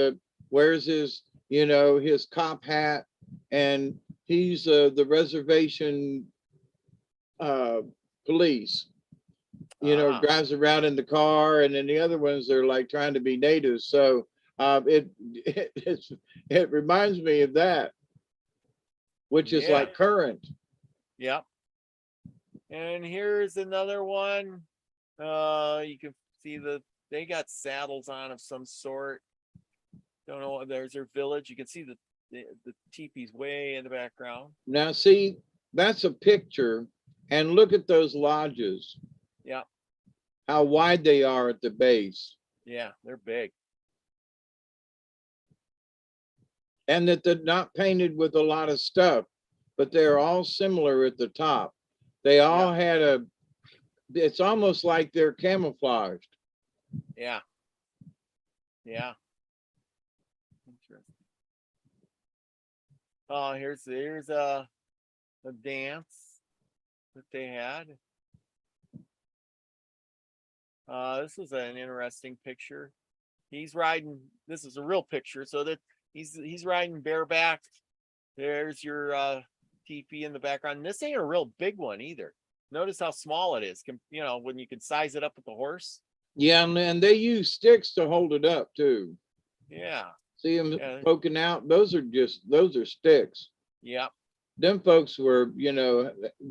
wears his, his cop hat, and he's the reservation police. Ah, Drives around in the car, and then the other ones are like trying to be natives. So it reminds me of that, which is yeah. like current. Yep. And here's another one. You can see they got saddles on of some sort. Don't know. There's their village. You can see the teepees way in the background. Now, see, that's a picture, and look at those lodges. Yeah. How wide they are at the base. Yeah, they're big. And that they're not painted with a lot of stuff, but they're all similar at the top. They all had it's almost like they're camouflaged. Yeah. Yeah. Interesting. Oh, here's a dance that they had. This was an interesting picture. He's riding. This is a real picture, so that he's riding bareback. There's your teepee in the background. And this ain't a real big one either. Notice how small it is. When you can size it up with the horse. Yeah, and they use sticks to hold it up too. Yeah. See them poking out? Those are sticks. Yeah. Them folks were,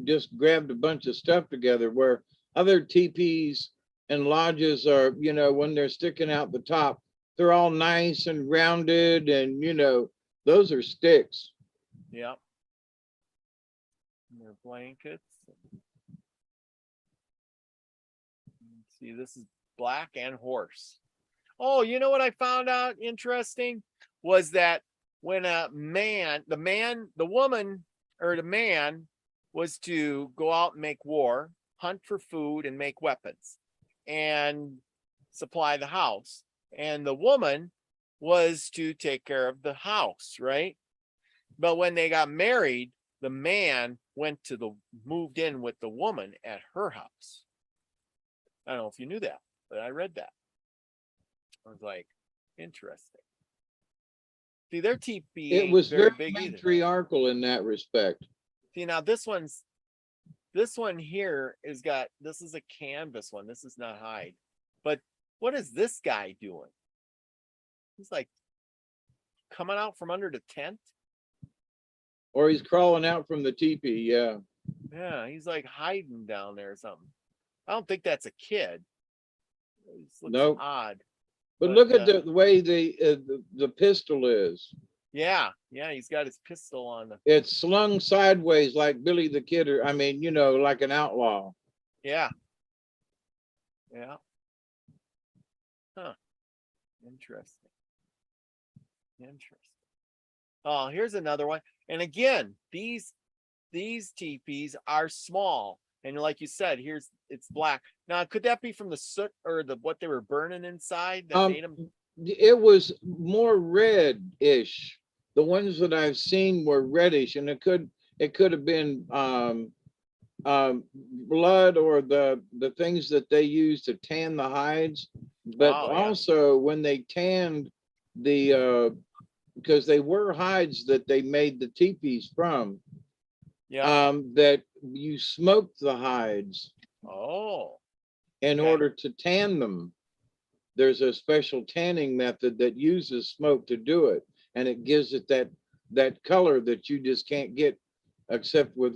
just grabbed a bunch of stuff together, where other teepees and lodges are, when they're sticking out the top, they're all nice and rounded, and those are sticks. Yeah. And their blankets. See, this is black and horse. Oh, you know what I found out interesting was that when the woman or the man was to go out and make war, hunt for food, and make weapons and supply the house. And the woman was to take care of the house, right? But when they got married, the man moved in with the woman at her house. I don't know if you knew that, but I read that. I was like, interesting. See, their teepee It was very very big either. matriarchal in that respect. See, now this one here this is a canvas one. This is not hide. But what is this guy doing? He's like coming out from under the tent. Or he's crawling out from the teepee, yeah. Yeah, he's like hiding down there or something. I don't think that's a kid. It looks Nope. odd. But look at the way the pistol is. Yeah, he's got his pistol on. It's slung sideways like Billy the Kid, or like an outlaw. Yeah. Yeah. Huh. Interesting. Oh, here's another one. And again, these teepees are small. And like you said, it's black. Now, could that be from the soot or what they were burning inside that made them? It was more red-ish. The ones that I've seen were reddish, and it could have been blood or the things that they use to tan the hides. But also when they tanned because they were hides that they made the teepees from. Yeah. That you smoked the hides. Oh. In order to tan them. There's a special tanning method that uses smoke to do it, and it gives it that color that you just can't get except with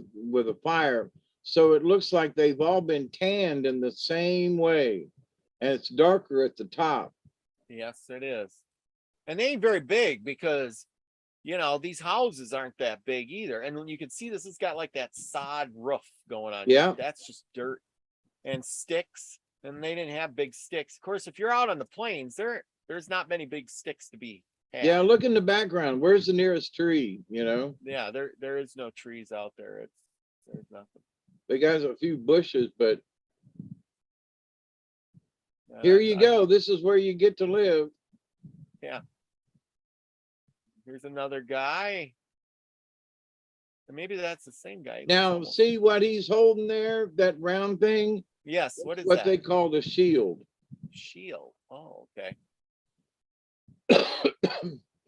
a fire. So it looks like they've all been tanned in the same way, and it's darker at the top. Yes, it is. And they ain't very big because these houses aren't that big either. And you can see this has got like that sod roof going on. Yeah. That's just dirt and sticks. And they didn't have big sticks. Of course, if you're out on the plains, there's not many big sticks to be had. Yeah, look in the background. Where's the nearest tree? Yeah, there is no trees out there. There's nothing. They got a few bushes, but here you go. This is where you get to live. Yeah. Here's another guy. Maybe that's the same guy. He looks Now, almost- see what he's holding there? That round thing? Yes. What is What that? they call the shield. Shield. Oh, okay.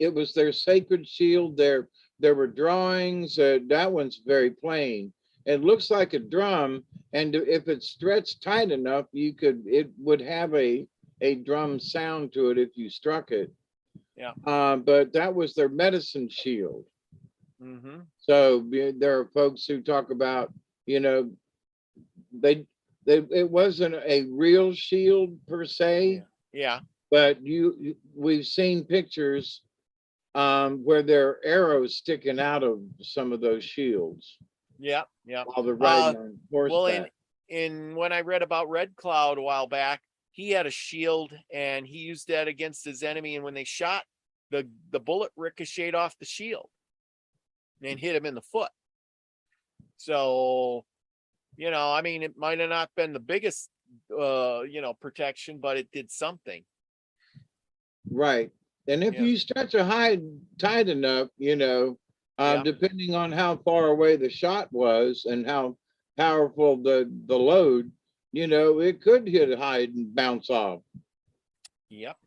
It was their sacred shield. There were drawings. That one's very plain. It looks like a drum, and if it's stretched tight enough, it would have a drum sound to it if you struck it. Yeah. But that was their medicine shield. Mm-hmm. So there are folks who talk about, you know, it wasn't a real shield per se, Yeah. but we've seen pictures where there are arrows sticking out of some of those shields Yeah. Yeah. while they're riding on Well, horseback. in when I read about Red Cloud a while back, he had a shield and he used that against his enemy. And when they shot, the bullet ricocheted off the shield and hit him in the foot. So, you know, I mean, it might have not been the biggest, protection, but it did something. Right. And if Yeah. you stretch a hide tight enough, you know, Yeah. depending on how far away the shot was and how powerful the load, you know, it could hit a hide and bounce off. Yep.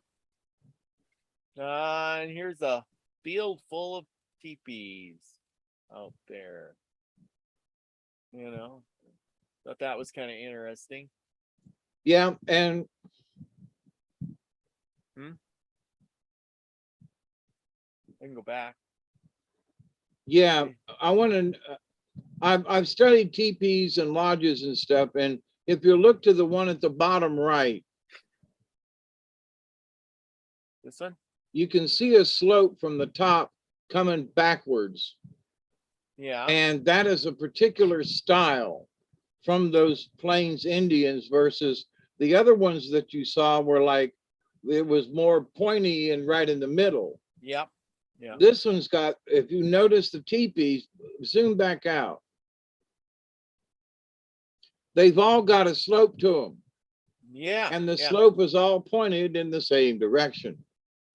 And here's a field full of teepees out there. You know, thought that was kind of interesting. Yeah, and I can go back. yeah, I want to. I've studied teepees and lodges and stuff, and if you look to the one at the bottom right, This one? you can see a slope from the top coming backwards, Yeah. and that is a particular style from those Plains Indians versus the other ones that you saw were like it was more pointy and right in the middle. Yep. Yeah. This one's got, if you notice the teepees, zoom back out. They've all got a slope to them. Yeah. And the yeah. slope is all pointed in the same direction.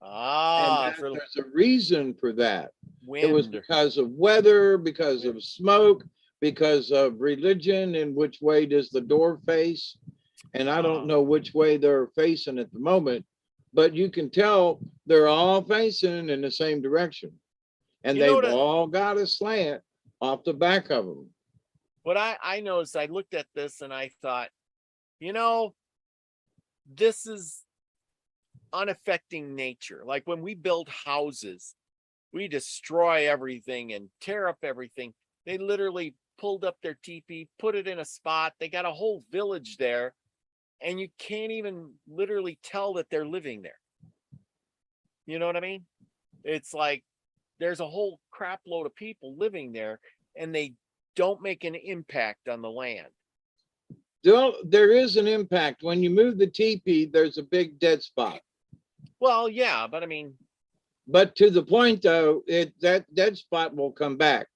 Ah, And for there's a reason for that. wind. It was because of weather, because of smoke, because of religion, and which way does the door face. And I don't know which way they're facing at the moment, but you can tell they're all facing in the same direction. And You know they've what all got a slant off the back of them. What I noticed, I looked at this and I thought, you know, this is unaffecting nature. Like when we build houses, we destroy everything and tear up everything. They literally pulled up their teepee, put it in a spot. They got a whole village there, and you can't even literally tell that they're living there. You know what I mean? It's like there's a whole crap load of people living there, and they don't make an impact on the land. There is an impact. When you move the teepee, there's a big dead spot. Well, yeah, but I mean, but to the point though, that dead spot will come back.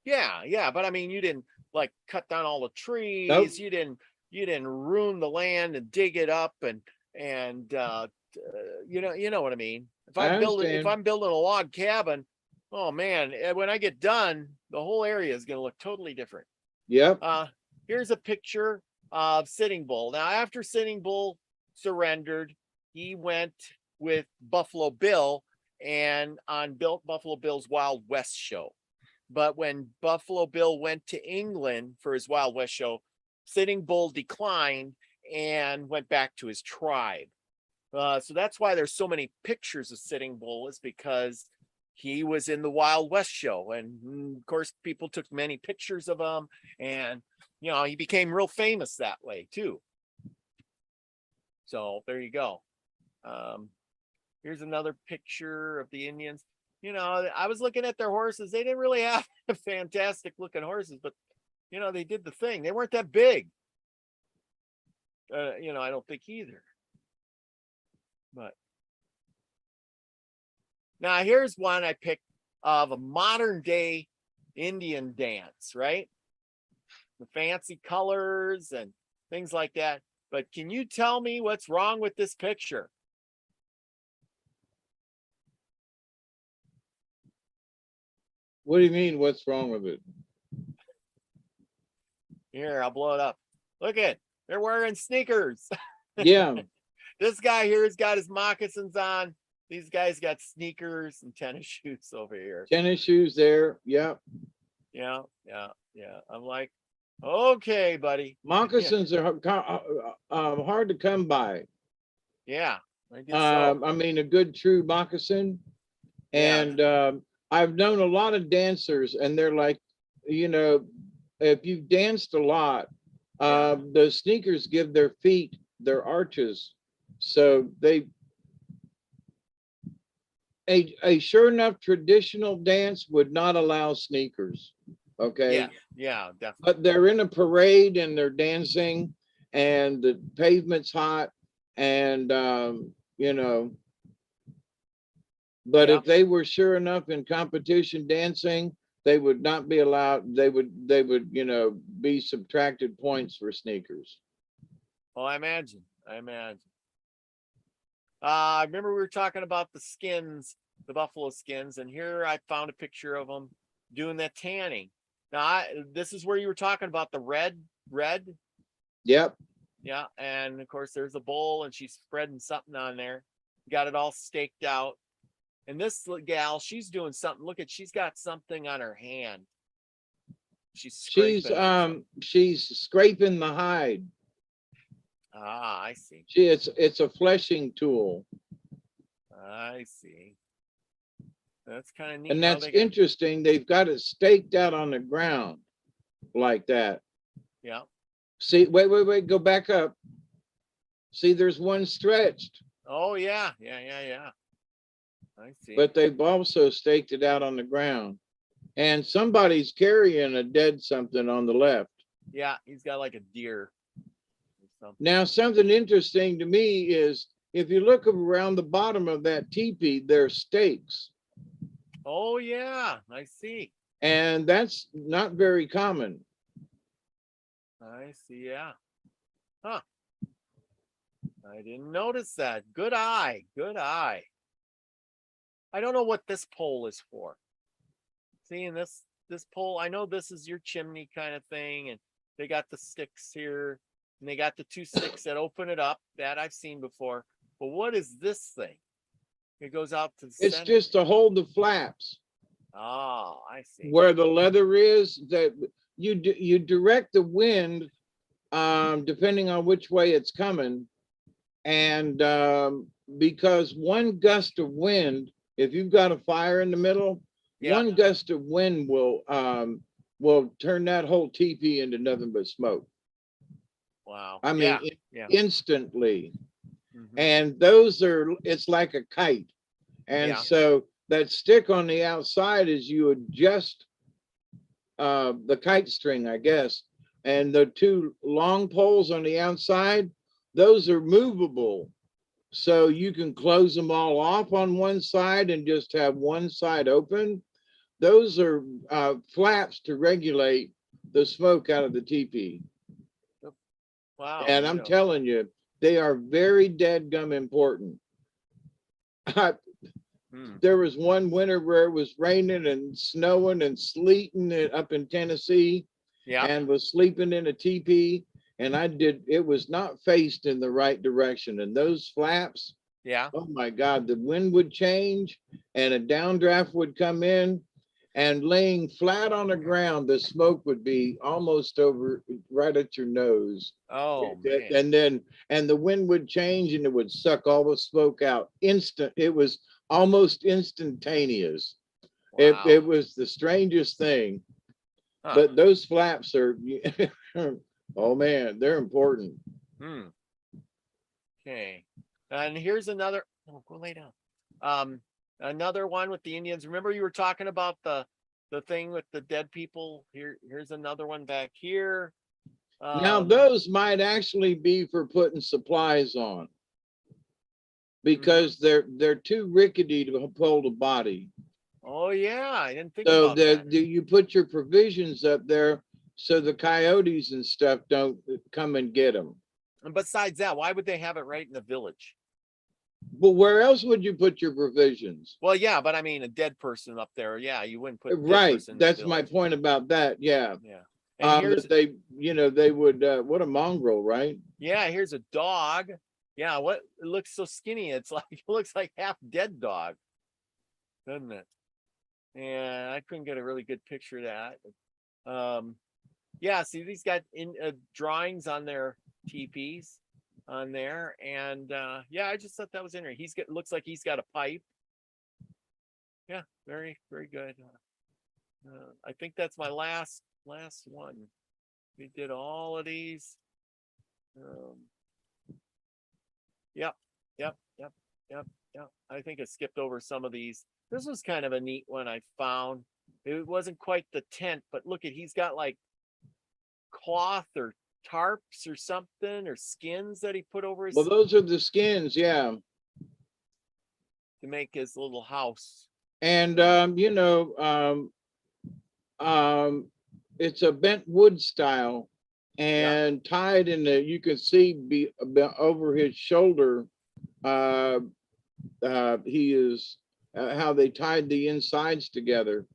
Yeah, but I mean, you didn't like cut down all the trees. Nope. You didn't ruin the land and dig it up and you know what I mean. If I'm building a log cabin, oh man, when I get done, the whole area is going to look totally different. Yep. Here's a picture of Sitting Bull. Now, after Sitting Bull surrendered, he went with Buffalo Bill and built Buffalo Bill's Wild West show. But when Buffalo Bill went to England for his Wild West show, Sitting Bull declined and went back to his tribe. So that's why there's so many pictures of Sitting Bull, is because he was in the Wild West show. And of course, people took many pictures of him, and he became real famous that way too. So there you go. Here's another picture of the Indians. I was looking at their horses. They didn't really have fantastic looking horses, but they did the thing. They weren't that big. I don't think either. But now here's one I picked of a modern day Indian dance, right? The fancy colors and things like that. But can you tell me what's wrong with this picture? What do you mean? What's wrong with it? Here, I'll blow it up. Look at, they're wearing sneakers. Yeah. This guy here has got his moccasins on. These guys got sneakers and tennis shoes over here. Tennis shoes there. Yeah. Yeah. I'm like, okay, buddy. Moccasins are hard to come by. Yeah. I guess so. I mean, a good true moccasin. And I've known a lot of dancers, and they're like, you know, if you've danced a lot, the sneakers give their feet their arches. So a sure enough traditional dance would not allow sneakers. Okay. Yeah, definitely. But they're in a parade and they're dancing and the pavement's hot and you know, but if they were sure enough in competition dancing, they would not be allowed, they would, you know, be subtracted points for sneakers. Well, I imagine. I remember we were talking about the skins, the buffalo skins, and here I found a picture of them doing that tanning. Now, this is where you were talking about the red. Yep. Yeah, and of course there's a bowl, and she's spreading something on there. Got it all staked out. And this gal, she's doing something. Look at, she's got something on her hand. She's scraping the hide. Ah, I see. It's a fleshing tool. I see. That's kind of neat. And that's interesting. They've got it staked out on the ground like that. Yeah. See, wait, go back up. See, there's one stretched. Oh, yeah. I see. But they've also staked it out on the ground. And somebody's carrying a dead something on the left. Yeah, he's got like a deer. Now, something interesting to me is if you look around the bottom of that teepee, there's stakes. Oh, yeah, I see. And that's not very common. I see, yeah. Huh. I didn't notice that. Good eye. I don't know what this pole is for. Seeing this pole, I know this is your chimney kind of thing, and they got the sticks here, and they got the two sticks that open it up. That I've seen before. But what is this thing? It goes out to the It's center. just to hold the flaps. Oh, I see. Where the leather is, that you direct the wind depending on which way it's coming. And because one gust of wind, if you've got a fire in the middle, one gust of wind will turn that whole teepee into nothing but smoke. Wow. I mean, instantly. And it's like a kite. And so that stick on the outside is you adjust the kite string, I guess. And the two long poles on the outside, those are movable. So you can close them all off on one side and just have one side open. Those are flaps to regulate the smoke out of the teepee. Wow. And I'm telling you, they are very dadgum important. There was one winter where it was raining and snowing and sleeting up in Tennessee, and was sleeping in a teepee. And it was not faced in the right direction. And those flaps, oh my God, the wind would change and a downdraft would come in, and laying flat on the ground, the smoke would be almost over right at your nose. Oh, man. And the wind would change and it would suck all the smoke out. It was almost instantaneous. Wow. It was the strangest thing. But those flaps are, oh man, they're important. Okay. And here's another, go lay down. Another one with the Indians. Remember you were talking about the thing with the dead people? Here's another one back here. Now those might actually be for putting supplies on, because they're too rickety to hold a body. Oh yeah, I didn't think about that. So you put your provisions up there so the coyotes and stuff don't come and get them. And besides that, why would they have it right in the village? But where else would you put your provisions? Well, yeah, but I mean, a dead person up there, you wouldn't put. Right, that's my point about that. Yeah. And here's, that they, they would, what a mongrel, right? yeah, here's a dog. Yeah, what, it looks so skinny. It's like, it looks like half dead dog, doesn't it? And I couldn't get a really good picture of that. Yeah, see, these got in drawings on their teepees on there. And yeah, I just thought that was interesting. Looks like he's got a pipe. Yeah, very, very good. I think that's my last one. We did all of these. Yep. I think I skipped over some of these. This was kind of a neat one I found. It wasn't quite the tent, but look at, he's got like cloth or tarps or something, or skins that he put over his, Well, those are the skins, yeah. to make his little house. And it's a bent wood style, and tied in the, you can see over his shoulder, he is how they tied the insides together.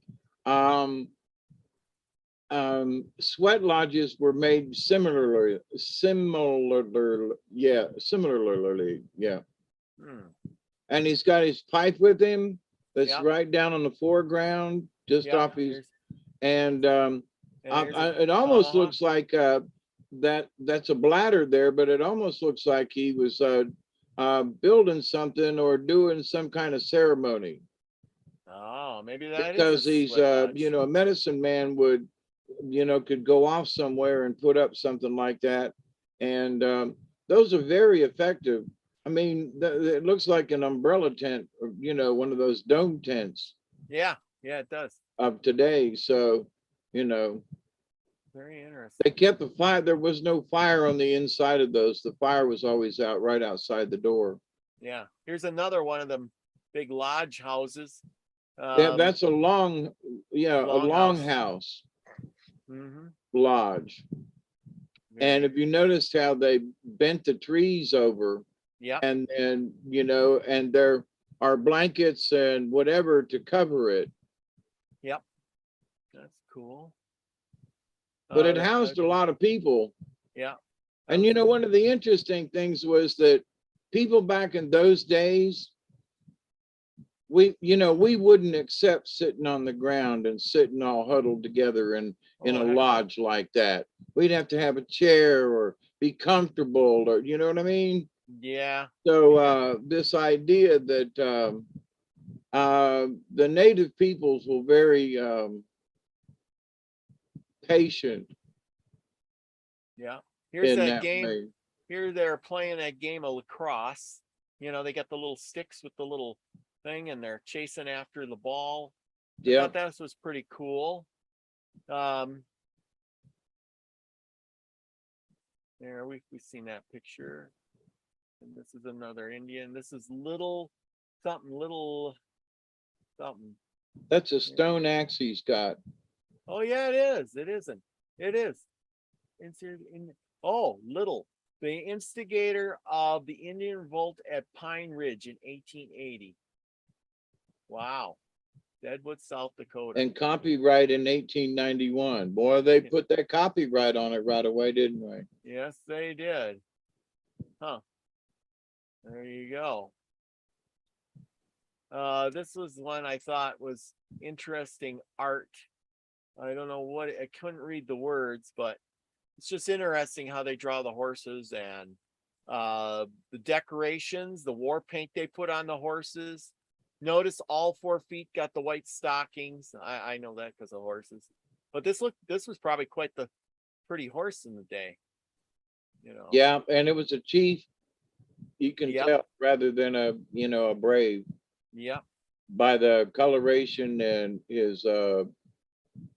Sweat lodges were made similarly, yeah. And he's got his pipe with him that's right down on the foreground, just off his, and it almost looks like that's a bladder there, but it almost looks like he was building something or doing some kind of ceremony. Oh, maybe that because is he's a medicine man would, could go off somewhere and put up something like that. And those are very effective. I mean, it looks like an umbrella tent, or, one of those dome tents. Yeah, it does. Of today. So, very interesting. They kept the fire. There was no fire on the inside of those. The fire was always right outside the door. Yeah. Here's another one of them big lodge houses. Yeah, that's a long house. Lodge. And if you noticed how they bent the trees over, and and there are blankets and whatever to cover it. Yep, that's cool. But it housed a lot of people. Yeah. And one of the interesting things was that people back in those days, we wouldn't accept sitting on the ground and sitting all huddled together in a lodge like that. We'd have to have a chair or be comfortable, or you know what I mean? Yeah. So this idea that the native peoples were very patient. Yeah. Here's that game. Way. Here they're playing that game of lacrosse. They got the little sticks with the little thing, and they're chasing after the ball. I thought that was pretty cool. There we've seen that picture. And this is another Indian. This is little something. That's a stone axe he's got. Oh yeah, it is. It isn't. It is. Little. The instigator of the Indian Revolt at Pine Ridge in 1880. Wow. Deadwood, South Dakota. And copyright in 1891. Boy, they put that copyright on it right away, didn't they? Yes, they did. Huh. There you go. This was one I thought was interesting art. I don't know what, I couldn't read the words, but it's just interesting how they draw the horses and the decorations, the war paint they put on the horses. Notice all 4 feet got the white stockings. I know that because of horses. But this was probably quite the pretty horse in the day. Yeah, and it was a chief. You can tell rather than a brave. Yeah. By the coloration and his and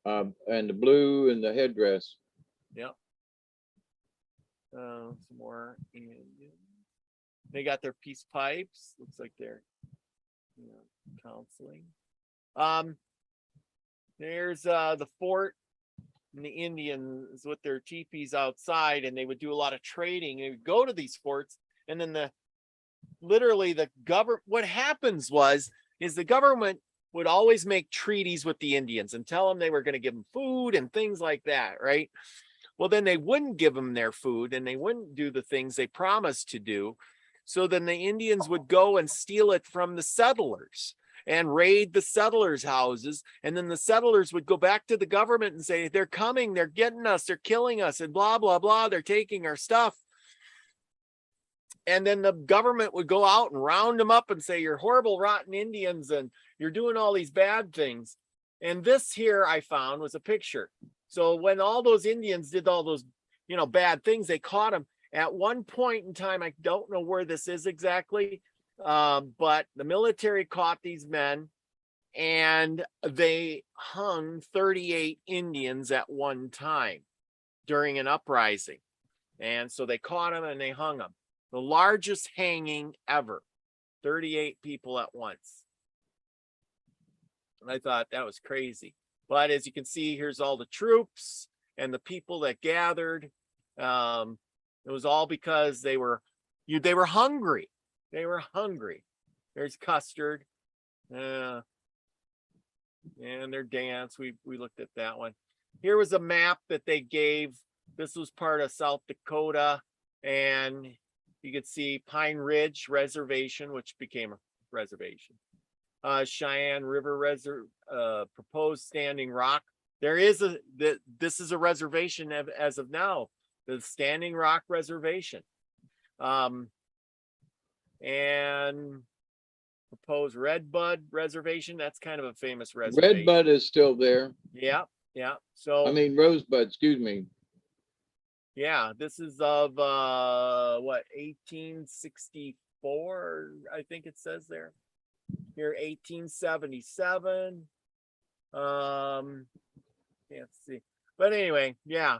the blue and the headdress. Yeah. Some more Indians. They got their peace pipes. Looks like they're counseling. There's the fort and the Indians with their teepees outside, and they would do a lot of trading. They would go to these forts, and then literally the government, what happens is the government would always make treaties with the Indians and tell them they were going to give them food and things like that, right? Well, then they wouldn't give them their food and they wouldn't do the things they promised to do. So then the Indians would go and steal it from the settlers and raid the settlers' houses. And then the settlers would go back to the government and say, they're coming, they're getting us, they're killing us, and blah, blah, blah. They're taking our stuff. And then the government would go out and round them up and say, you're horrible, rotten Indians, and you're doing all these bad things. And this here I found was a picture. So when all those Indians did all those, bad things, they caught them. At one point in time, I don't know where this is exactly, but the military caught these men and they hung 38 Indians at one time during an uprising. And so they caught them and they hung them. The largest hanging ever, 38 people at once. And I thought that was crazy. But as you can see, here's all the troops and the people that gathered. It was all because they were hungry. They were hungry. There's Custard. And their dance. We looked at that one. Here was a map that they gave. This was part of South Dakota. And you could see Pine Ridge Reservation, which became a reservation. Cheyenne River proposed Standing Rock. This is a reservation as of now, the Standing Rock Reservation. And proposed Redbud Reservation. That's kind of a famous reservation. Redbud is still there. Yeah. So I mean, Rosebud, excuse me. Yeah, this is of 1864, I think it says there. Here, 1877. Can't see. But anyway, yeah.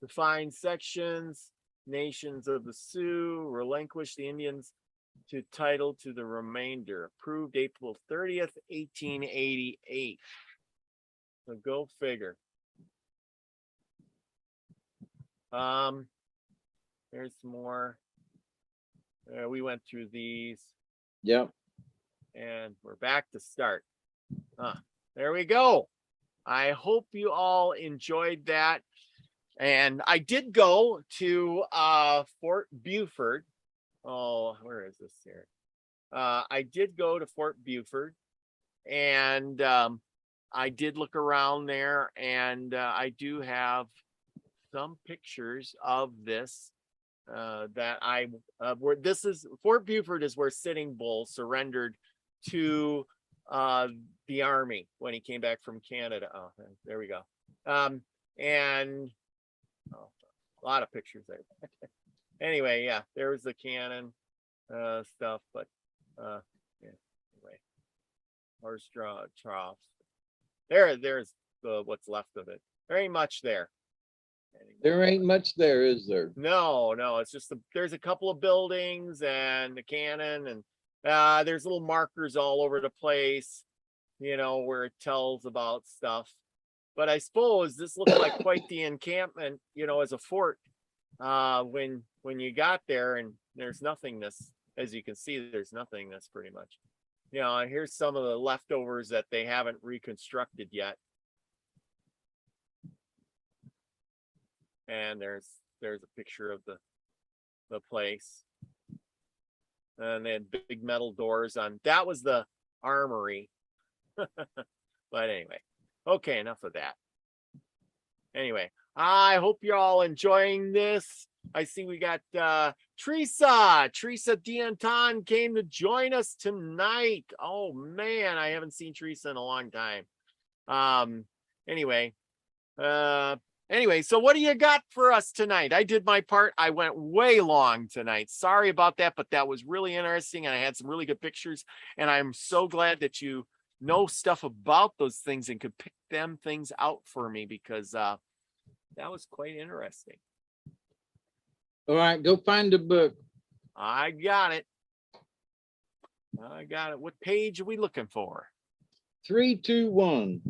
Defined sections, nations of the Sioux, relinquish the Indians to title to the remainder. Approved April 30th, 1888. So go figure. There's some more. We went through these. Yep. And we're back to start. There we go. I hope you all enjoyed that. And I did go to Fort Buford. Oh, where is this here? I did go to Fort Buford, and I did look around there, and I do have some pictures of this that where this is. Fort Buford is where Sitting Bull surrendered to the army when he came back from Canada. Oh, there we go. And a lot of pictures there. Anyway, yeah, there was the cannon stuff, but yeah, anyway, horse troughs. There's what's left of it. There ain't much there. There ain't much there, is there? No, it's just there's a couple of buildings and the cannon, and there's little markers all over the place, where it tells about stuff. But I suppose this looks like quite the encampment, as a fort when you got there, and there's nothingness. As you can see, there's nothingness pretty much. Here's some of the leftovers that they haven't reconstructed yet. And there's a picture of the place. And they had big metal doors on. That was the armory. But anyway, okay, enough of that. Anyway, I hope you're all enjoying this. I see we got Teresa D'Anton came to join us tonight. Oh man, I haven't seen Teresa in a long time. Anyway, so what do you got for us tonight? I did my part. I went way long tonight. Sorry about that, but that was really interesting, and I had some really good pictures, and I'm so glad that you know stuff about those things and could pick them things out for me, because that was quite interesting. All right, go find the book. I got it. What page are we looking for? 321.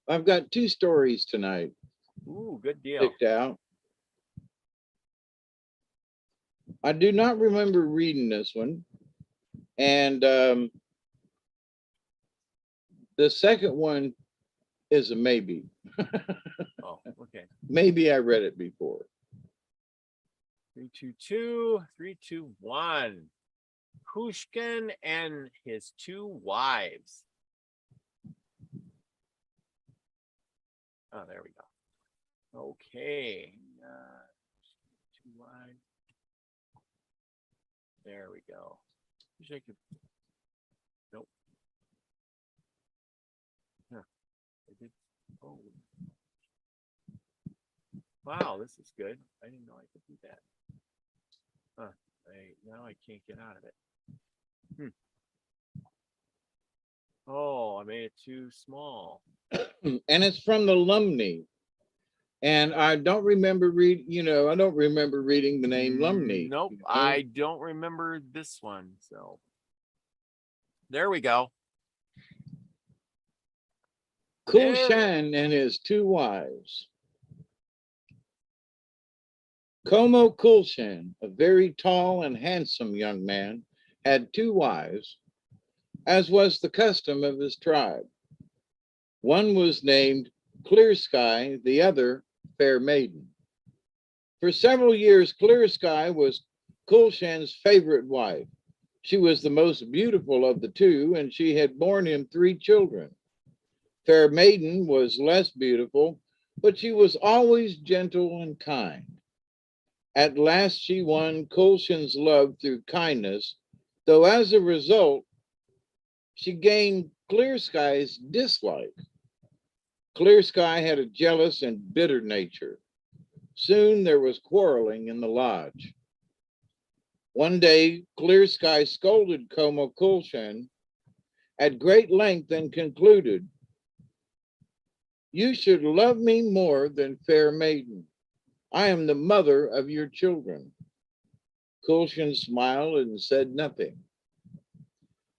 I've got 2 stories tonight. Ooh, good deal. Picked out. I do not remember reading this one. And the second one is a maybe. Oh, okay. Maybe I read it before. 322, 321. Pushkin and his two wives. Oh, there we go. Okay. Two wives. There we go. Wish I could. Nope. Huh. I did. Oh. Wow, this is good. I didn't know I could do that. Huh. Now I can't get out of it. Oh, I made it too small. And it's from the Lumney. And I don't remember I don't remember reading the name Lumney. Nope, I don't remember this one. So there we go. Kulshan and his two wives. Como Kulshan, a very tall and handsome young man, had two wives, as was the custom of his tribe. One was named Clear Sky, the other Fair Maiden. For several years, Clear Sky was Kulshan's favorite wife. She was the most beautiful of the two, and she had borne him 3 children. Fair Maiden was less beautiful, but she was always gentle and kind. At last she won Kulshan's love through kindness, though as a result, she gained Clear Sky's dislike. Clear Sky had a jealous and bitter nature. Soon there was quarreling in the lodge. One day, Clear Sky scolded Como Kulshan at great length and concluded, "You should love me more than Fair Maiden. I am the mother of your children." Kulshan smiled and said nothing.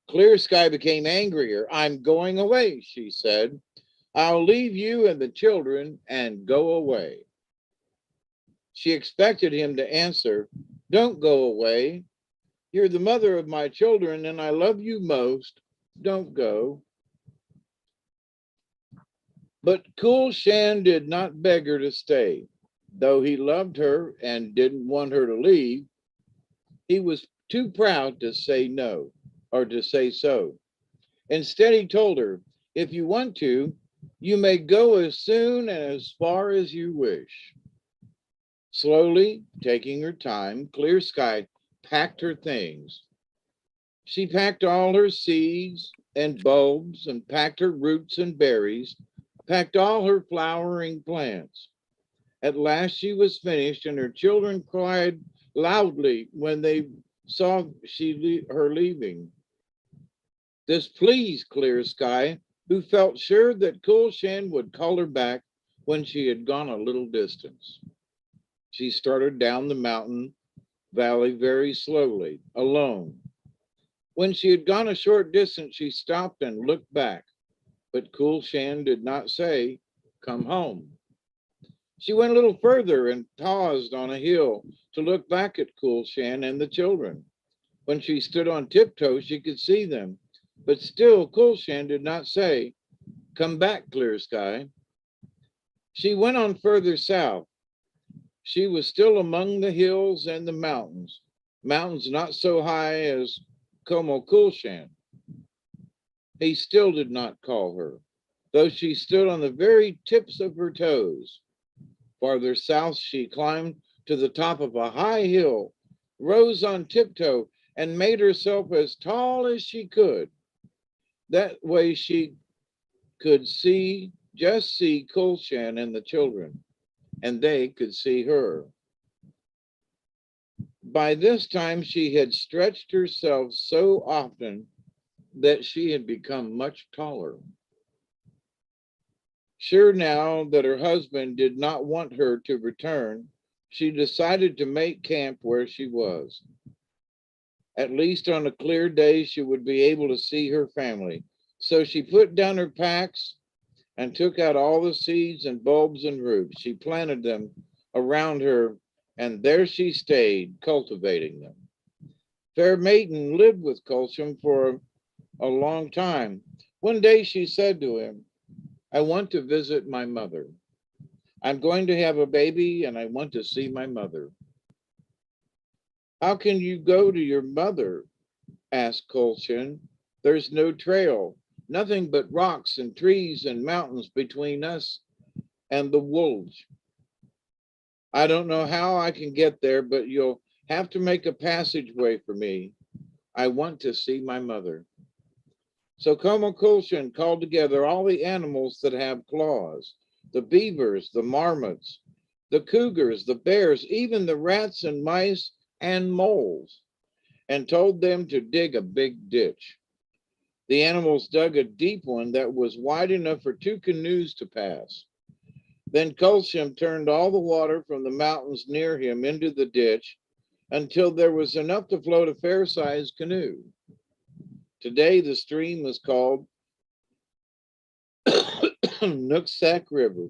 Clear Sky became angrier. "I'm going away," she said. "I'll leave you and the children and go away." She expected him to answer, "Don't go away. You're the mother of my children and I love you most. Don't go." But Kulshan did not beg her to stay. Though he loved her and didn't want her to leave, he was too proud to say no or to say so. Instead, he told her, "If you want to, you may go as soon and as far as you wish." Slowly, taking her time, Clear Sky packed her things. She packed all her seeds and bulbs and packed her roots and berries, packed all her flowering plants. At last she was finished, and her children cried loudly when they saw her leaving. This pleased Clear Sky, who felt sure that Kulshan would call her back when she had gone a little distance. She started down the mountain valley very slowly, alone. When she had gone a short distance, she stopped and looked back, but Kulshan did not say, "Come home." She went a little further and paused on a hill to look back at Kulshan and the children. When she stood on tiptoe, she could see them, but still Kulshan did not say, "Come back, Clear Sky." She went on further south. She was still among the hills and the mountains, mountains not so high as Como Kulshan. He still did not call her, though she stood on the very tips of her toes. Farther south, she climbed to the top of a high hill, rose on tiptoe, and made herself as tall as she could. That way she could just see Kulshan and the children, and they could see her. By this time, she had stretched herself so often that she had become much taller. Sure now that her husband did not want her to return, she decided to make camp where she was. At least on a clear day, she would be able to see her family. So she put down her packs and took out all the seeds and bulbs and roots. She planted them around her and there she stayed, cultivating them. Fair Maiden lived with Colchum for a long time. One day she said to him, I want to visit my mother. I'm going to have a baby and I want to see my mother. How can you go to your mother? Asked Colchin. There's no trail, nothing but rocks and trees and mountains between us and the wolves. I don't know how I can get there, but you'll have to make a passageway for me. I want to see my mother. So Como Colchin called together all the animals that have claws, the beavers, the marmots, the cougars, the bears, even the rats and mice and moles, and told them to dig a big ditch. The animals dug a deep one that was wide enough for 2 canoes to pass. Then Colchim turned all the water from the mountains near him into the ditch until there was enough to float a fair-sized canoe. Today, the stream is called Nooksack River.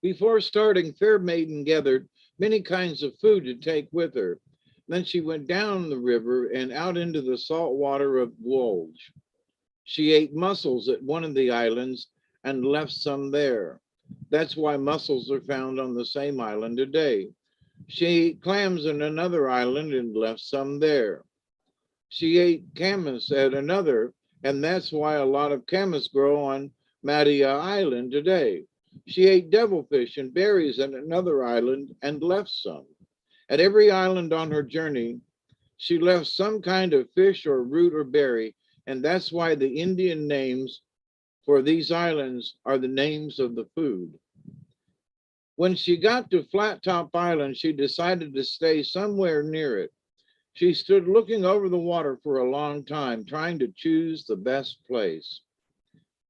Before starting, Fair Maiden gathered many kinds of food to take with her. Then she went down the river and out into the salt water of Wolge. She ate mussels at one of the islands and left some there. That's why mussels are found on the same island today. She ate clams in another island and left some there. She ate camas at another, and that's why a lot of camas grow on Madia Island today. She ate devilfish and berries at another island and left some. At every island on her journey, she left some kind of fish or root or berry, and that's why the Indian names for these islands are the names of the food. When she got to Flat Top Island, she decided to stay somewhere near it. She stood looking over the water for a long time, trying to choose the best place.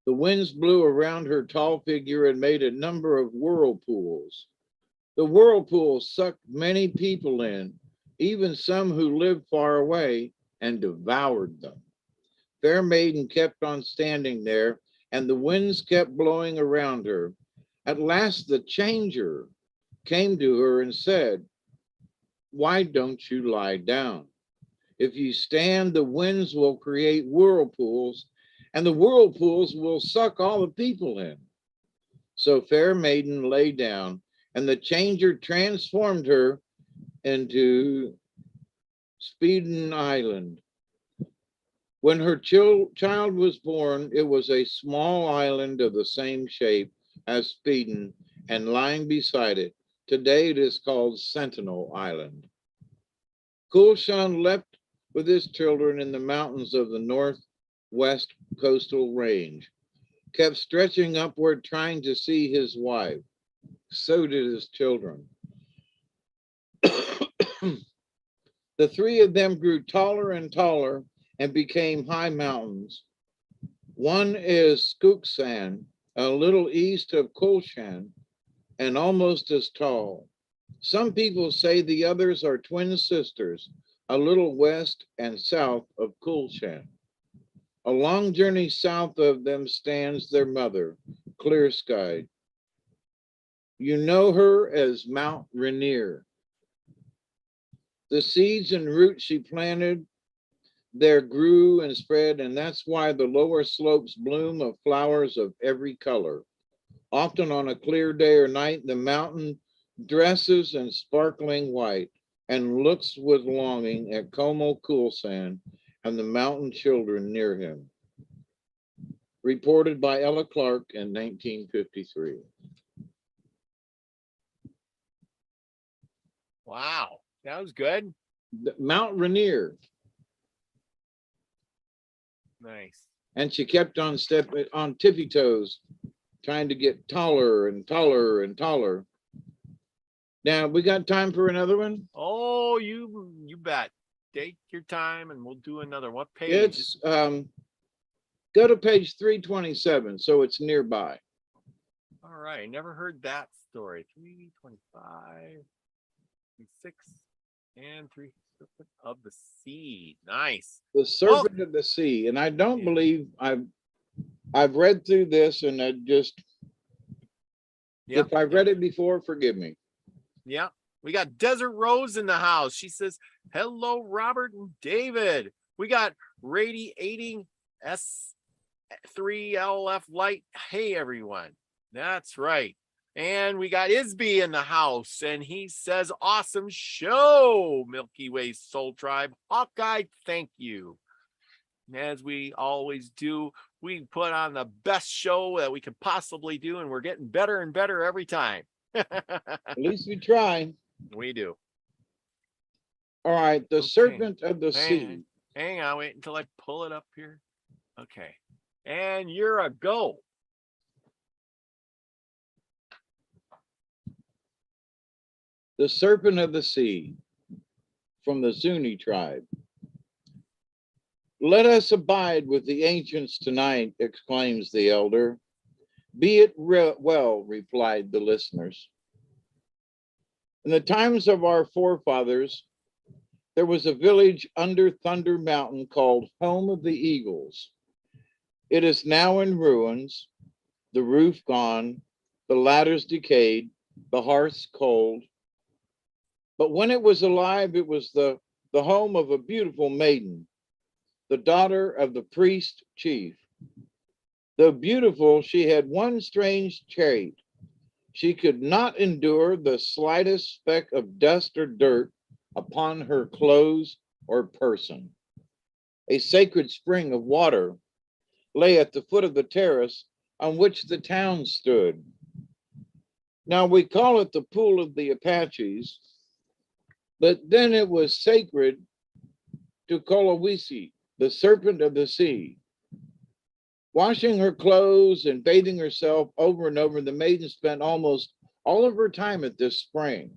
The winds blew around her tall figure and made a number of whirlpools. The whirlpools sucked many people in, even some who lived far away, and devoured them. Fair Maiden kept on standing there, and the winds kept blowing around her. At last the changer came to her and said, why don't you lie down? If you stand, the winds will create whirlpools, and the whirlpools will suck all the people in. So Fair Maiden lay down, and the changer transformed her into Speeden Island. When her child was born, it was a small island of the same shape as Speeden, and lying beside it. Today it is called Sentinel Island. Kulshan left with his children in the mountains of the northwest coastal range, kept stretching upward trying to see his wife. So did his children. The 3 of them grew taller and taller and became high mountains. One is Skuksan, a little east of Kulshan, and almost as tall. Some people say the others are twin sisters, a little west and south of Kulshan. A long journey south of them stands their mother, Clear Sky. You know her as Mount Rainier. The seeds and roots she planted there grew and spread, and that's why the lower slopes bloom of flowers of every color. Often on a clear day or night, the mountain dresses in sparkling white and looks with longing at Como Kulsan and the mountain children near him. Reported by Ella Clark in 1953. Wow, that was good. Mount Rainier. Nice. And she kept on on tippy toes, trying to get taller and taller and taller. Now, we got time for another one? Oh, you bet. Take your time and we'll do another. What page? It's go to page 327, so it's nearby. All right, never heard that story. 325, 6, and 3 Serpent of the Sea. Nice. The Serpent of the Sea, and I don't believe I've read through this, and I just if I've read it before, forgive me. Yeah. We got Desert Rose in the house. She says, hello, Robert and David. We got radiating S3LF light. Hey, everyone. That's right. And we got Isby in the house, and he says, awesome show, Milky Way Soul Tribe. Hawkeye, thank you. As we always do, we put on the best show that we could possibly do, and we're getting better and better every time. At least we try. We do. All right, the Okay. serpent of the sea. Hang on, wait until I pull it up here. Okay. And you're a go. The serpent of the sea, from the Zuni tribe. Let us abide with the ancients tonight, exclaims the elder. Be it well, replied the listeners. In the times of our forefathers, there was a village under Thunder Mountain called Home of the Eagles. It is now in ruins, the roof gone, the ladders decayed, the hearths cold. But when it was alive, it was the home of a beautiful maiden, the daughter of the priest chief. Though beautiful, she had one strange trait. She could not endure the slightest speck of dust or dirt upon her clothes or person. A sacred spring of water lay at the foot of the terrace on which the town stood. Now we call it the Pool of the Apaches, but then it was sacred to Kolowisi, the serpent of the sea. Washing her clothes and bathing herself over and over, the maiden spent almost all of her time at this spring.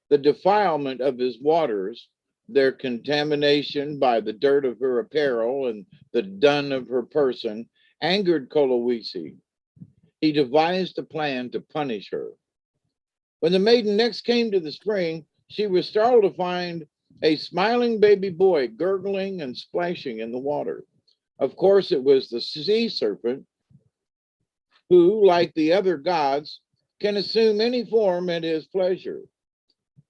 The defilement of his waters, their contamination by the dirt of her apparel and the dung of her person, angered Kolowisi. He devised a plan to punish her. When the maiden next came to the spring, she was startled to find a smiling baby boy gurgling and splashing in the water. Of course, it was the sea serpent, who, like the other gods, can assume any form at his pleasure.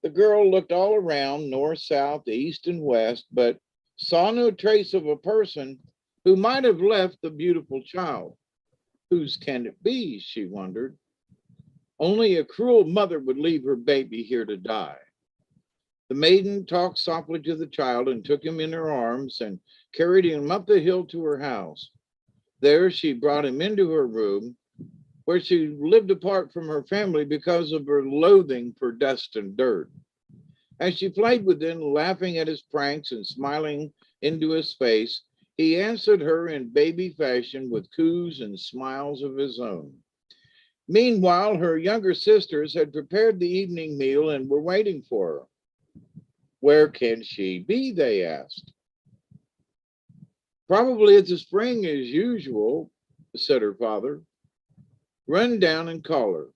The girl looked all around, north, south, east, and west, but saw no trace of a person who might have left the beautiful child. Whose can it be, she wondered. Only a cruel mother would leave her baby here to die. The maiden talked softly to the child and took him in her arms and carried him up the hill to her house. There she brought him into her room, where she lived apart from her family because of her loathing for dust and dirt. As she played with him, laughing at his pranks and smiling into his face, he answered her in baby fashion with coos and smiles of his own. Meanwhile, her younger sisters had prepared the evening meal and were waiting for her. Where can she be? They asked. Probably at the spring as usual, said her father. Run down and call her.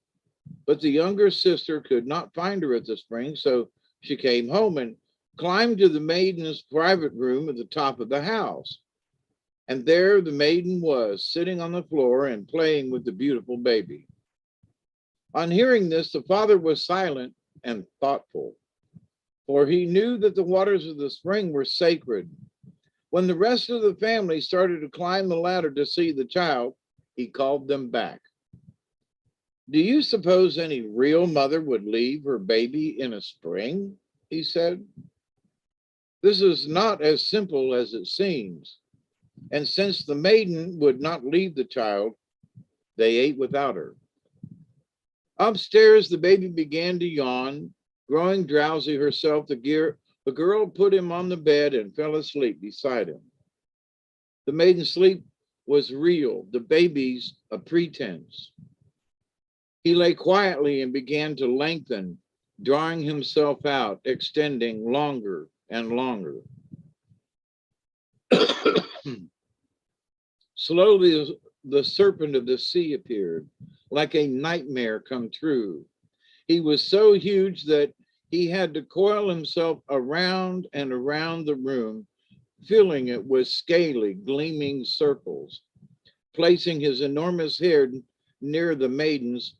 But the younger sister could not find her at the spring, so she came home and climbed to the maiden's private room at the top of the house. And there the maiden was, sitting on the floor and playing with the beautiful baby. On hearing this, the father was silent and thoughtful, for he knew that the waters of the spring were sacred. When the rest of the family started to climb the ladder to see the child, he called them back. Do you suppose any real mother would leave her baby in a spring? He said. This is not as simple as it seems. And since the maiden would not leave the child, they ate without her. Upstairs, the baby began to yawn. Growing drowsy herself, the girl put him on the bed and fell asleep beside him. The maiden's sleep was real, the baby's a pretense. He lay quietly and began to lengthen, drawing himself out, extending longer and longer. Slowly, the serpent of the sea appeared, like a nightmare come true. He was so huge that he had to coil himself around and around the room, filling it with scaly, gleaming circles. Placing his enormous head near the maiden's,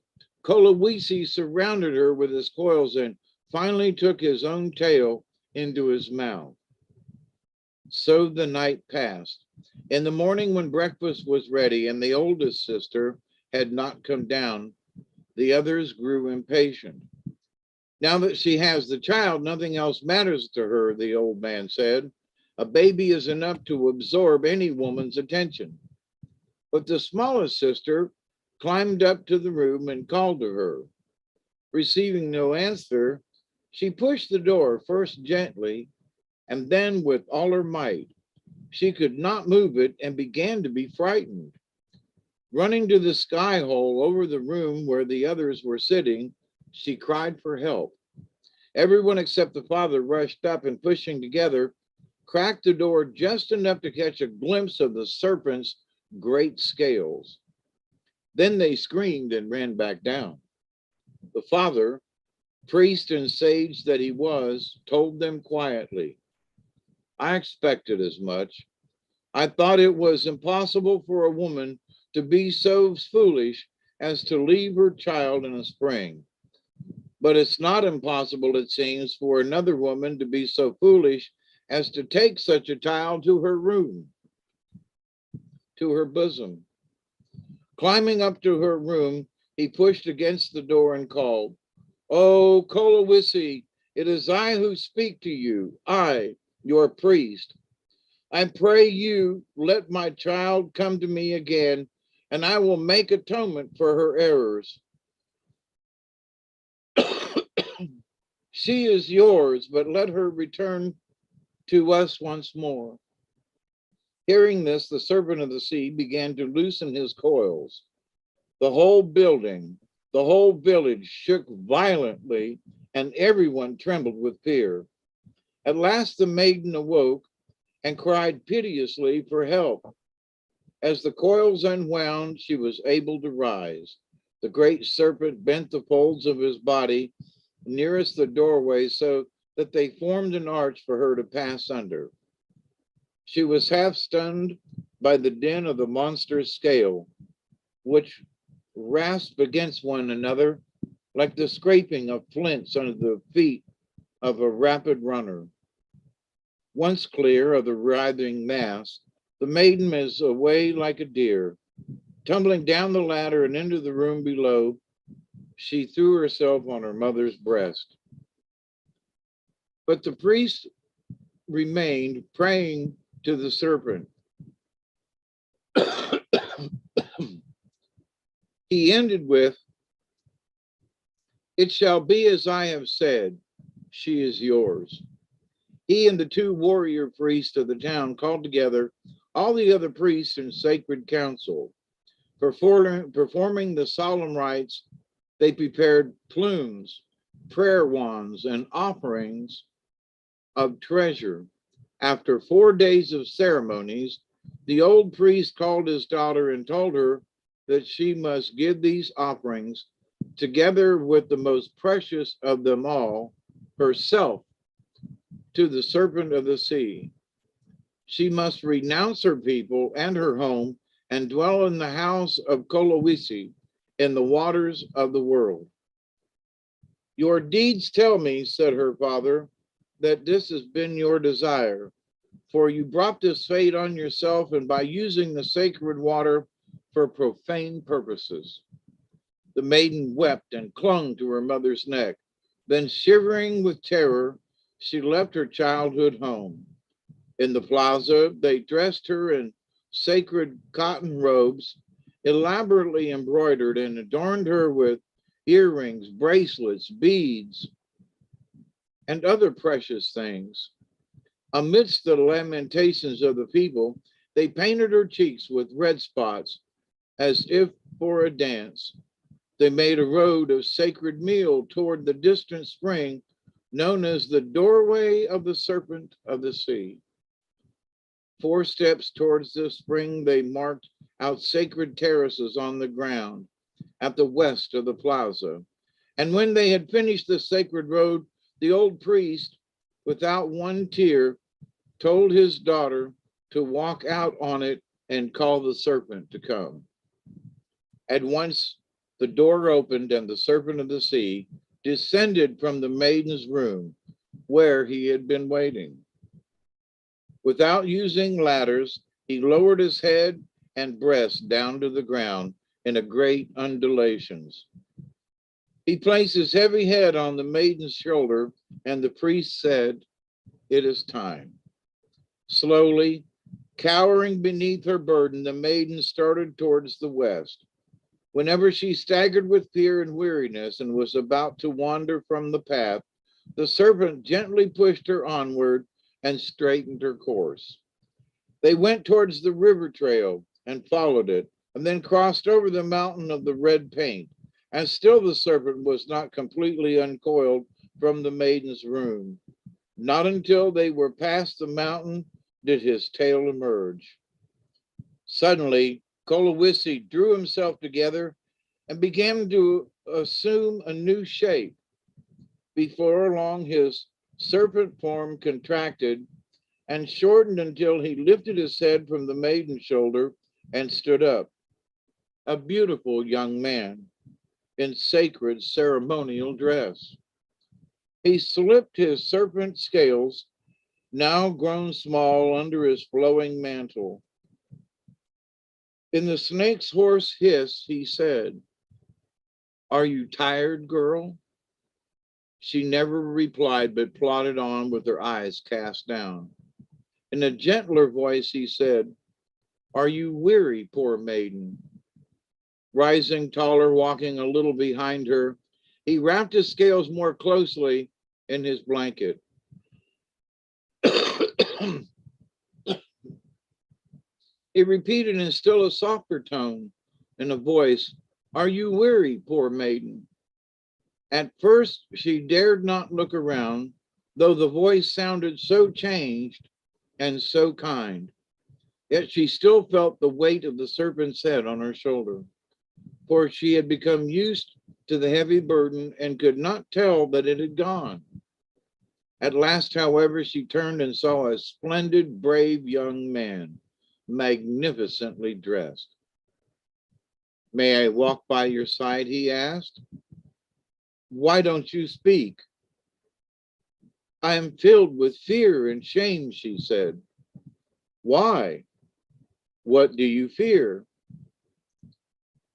Kolawisi surrounded her with his coils and finally took his own tail into his mouth. So the night passed. In the morning, when breakfast was ready and the oldest sister had not come down, the others grew impatient. Now that she has the child, nothing else matters to her, the old man said. A baby is enough to absorb any woman's attention. But the smallest sister climbed up to the room and called to her. Receiving no answer, she pushed the door first gently and then with all her might. She could not move it and began to be frightened. Running to the sky hole over the room where the others were sitting, she cried for help. Everyone except the father rushed up and, pushing together, cracked the door just enough to catch a glimpse of the serpent's great scales. Then they screamed and ran back down. The father, priest and sage that he was, told them quietly, I expected as much. I thought it was impossible for a woman to be so foolish as to leave her child in a spring. But it's not impossible, it seems, for another woman to be so foolish as to take such a child to her room, to her bosom. Climbing up to her room, he pushed against the door and called, Oh, Kolawisi, it is I who speak to you, I, your priest. I pray you let my child come to me again, and I will make atonement for her errors. She is yours, but let her return to us once more. Hearing this, the serpent of the sea began to loosen his coils. The whole building, the whole village shook violently, and everyone trembled with fear. At last the maiden awoke and cried piteously for help. As the coils unwound, she was able to rise. The great serpent bent the folds of his body nearest the doorway so that they formed an arch for her to pass under. She was half stunned by the din of the monster's scale, which rasped against one another like the scraping of flints under the feet of a rapid runner. Once clear of the writhing mass, the maiden was away like a deer. Tumbling down the ladder and into the room below, she threw herself on her mother's breast. But the priest remained praying to the serpent. He ended with, It shall be as I have said, she is yours. He and the two warrior priests of the town called together all the other priests in sacred council. Performing the solemn rites, they prepared plumes, prayer wands, and offerings of treasure. After 4 days of ceremonies, the old priest called his daughter and told her that she must give these offerings, together with the most precious of them all, herself, to the serpent of the sea. She must renounce her people and her home and dwell in the house of Kolawisi in the waters of the world. Your deeds tell me, said her father, that this has been your desire, for you brought this fate on yourself and by using the sacred water for profane purposes. The maiden wept and clung to her mother's neck. Then, shivering with terror, she left her childhood home. In the plaza, they dressed her in sacred cotton robes, elaborately embroidered, and adorned her with earrings, bracelets, beads, and other precious things. Amidst the lamentations of the people, they painted her cheeks with red spots as if for a dance. They made a road of sacred meal toward the distant spring known as the doorway of the serpent of the sea. 4 steps towards the spring, they marked out sacred terraces on the ground at the west of the plaza. And when they had finished the sacred road, the old priest, without one tear, told his daughter to walk out on it and call the serpent to come. At once, the door opened and the serpent of the sea descended from the maiden's room where he had been waiting. Without using ladders, he lowered his head and breast down to the ground in a great undulations. He placed his heavy head on the maiden's shoulder, and the priest said, "It is time." Slowly, cowering beneath her burden, the maiden started towards the west. Whenever she staggered with fear and weariness and was about to wander from the path, the serpent gently pushed her onward and straightened her course. They went towards the river trail and followed it, and then crossed over the mountain of the red paint. And still the serpent was not completely uncoiled from the maiden's room. Not until they were past the mountain did his tail emerge. Suddenly, Kolowisi drew himself together and began to assume a new shape. Before long, his serpent form contracted and shortened until he lifted his head from the maiden's shoulder and stood up, a beautiful young man in sacred ceremonial dress. He slipped his serpent scales, now grown small under his flowing mantle. In the snake's hoarse hiss, he said, "Are you tired, girl?" She never replied, but plodded on with her eyes cast down. In a gentler voice, he said, "Are you weary, poor maiden?" Rising taller, walking a little behind her, he wrapped his scales more closely in his blanket. He repeated in still a softer tone, in a voice, "Are you weary, poor maiden?" At first, she dared not look around, though the voice sounded so changed and so kind. Yet she still felt the weight of the serpent's head on her shoulder, for she had become used to the heavy burden and could not tell that it had gone. At last, however, she turned and saw a splendid, brave young man, magnificently dressed. "May I walk by your side?" he asked. "Why don't you speak?" "I am filled with fear and shame," she said. "Why? What do you fear?"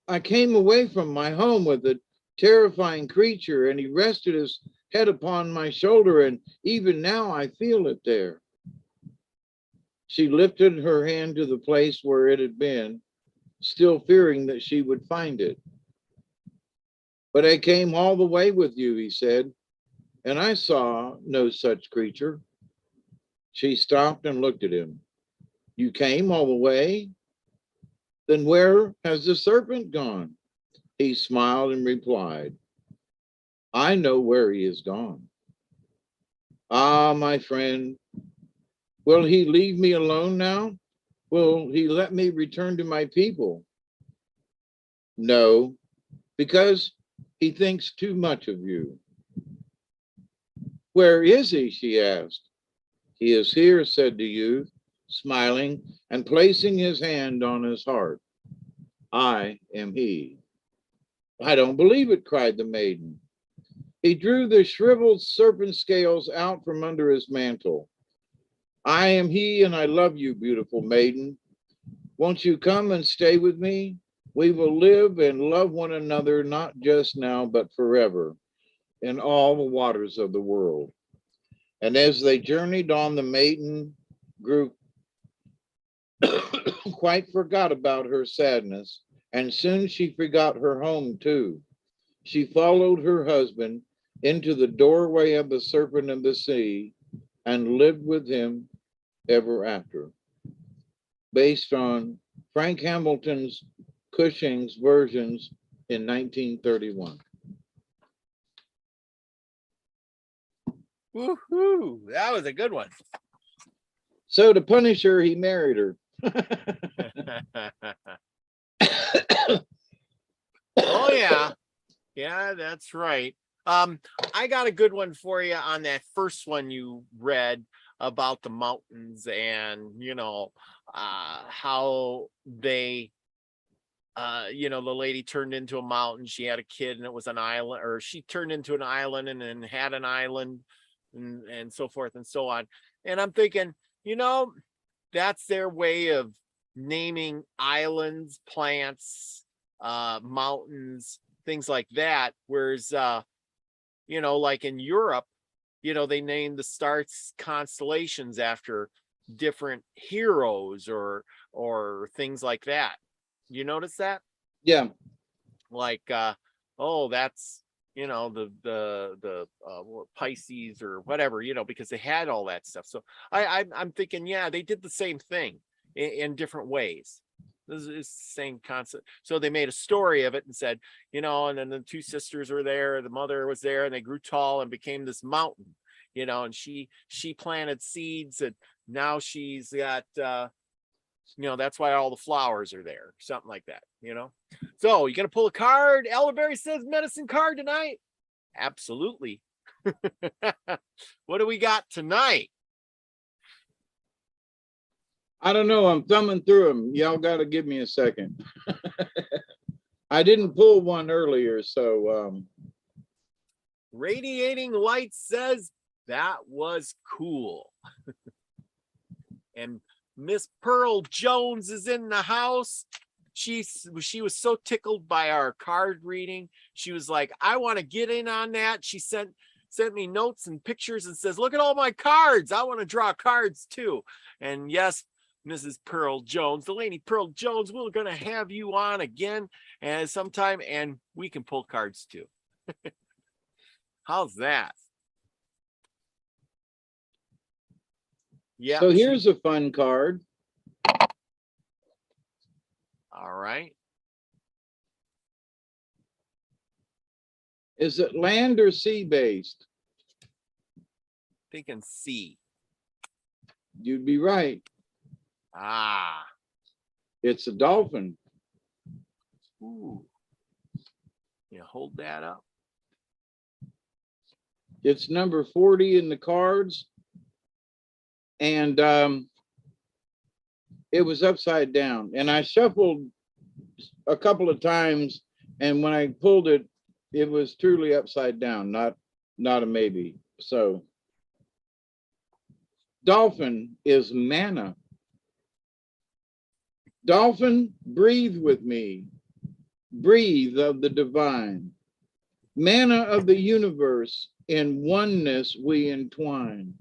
"I came away from my home with a terrifying creature, and he rested his head upon my shoulder, and even now I feel it there." She lifted her hand to the place where it had been, still fearing that she would find it. "But I came all the way with you," he said, "and I saw no such creature." She stopped and looked at him. "You came all the way? Then where has the serpent gone?" He smiled and replied, "I know where he is gone." "Ah, my friend, will he leave me alone now? Will he let me return to my people?" "No, because he thinks too much of you." "Where is he?" she asked. "He is here," said the youth, smiling and placing his hand on his heart. "I am he." "I don't believe it," cried the maiden. He drew the shriveled serpent scales out from under his mantle. "I am he, and I love you, beautiful maiden. Won't you come and stay with me? We will live and love one another, not just now, but forever, in all the waters of the world." And as they journeyed on, the maiden grew quite forgot about her sadness, and soon she forgot her home too. She followed her husband into the doorway of the serpent of the sea and lived with him ever after. Based on Frank Hamilton's Cushing's versions in 1931. Woohoo! That was a good one. So to punish her, he married her. Oh yeah. Yeah, that's right. I got a good one for you on that first one you read about the mountains and how they you know, the lady turned into a mountain. She had a kid and it was an island, or she turned into an island and then had an island, and so forth and so on. And I'm thinking, you know, that's their way of naming islands, plants, mountains, things like that. Whereas, you know, like in Europe, you know, they name the stars constellations after different heroes or things like that. You notice that? Yeah. Like, oh, that's, you know, what, Pisces or whatever, you know, because they had all that stuff. So I'm thinking, yeah, they did the same thing in different ways. This is the same concept. So they made a story of it and said, you know, and then the two sisters were there, the mother was there, and they grew tall and became this mountain, you know, and she planted seeds, and now she's got, you know, that's why all the flowers are there, something like that, you know. So you gonna pull a card? Elderberry says medicine card tonight. Absolutely. What do we got tonight? I don't know. I'm thumbing through them. Y'all got to give me a second. I didn't pull one earlier, so Radiating Light says that was cool. And Miss Pearl Jones is in the house. She was so tickled by our card reading. She was like, I want to get in on that. She sent me notes and pictures and says, look at all my cards. I want to draw cards too. And yes, Mrs. Pearl Jones, the Lady Pearl Jones, we're going to have you on again and sometime, and we can pull cards too. How's that? Yeah. So here's a fun card. All right. Is it land or sea based? Thinking C. You'd be right. Ah. It's a dolphin. Ooh. You hold that up. It's number 40 in the cards. And it was upside down. And I shuffled a couple of times. And when I pulled it, it was truly upside down, not a maybe. So dolphin is manna. Dolphin, breathe with me. Breathe of the divine. Manna of the universe, in oneness we entwine.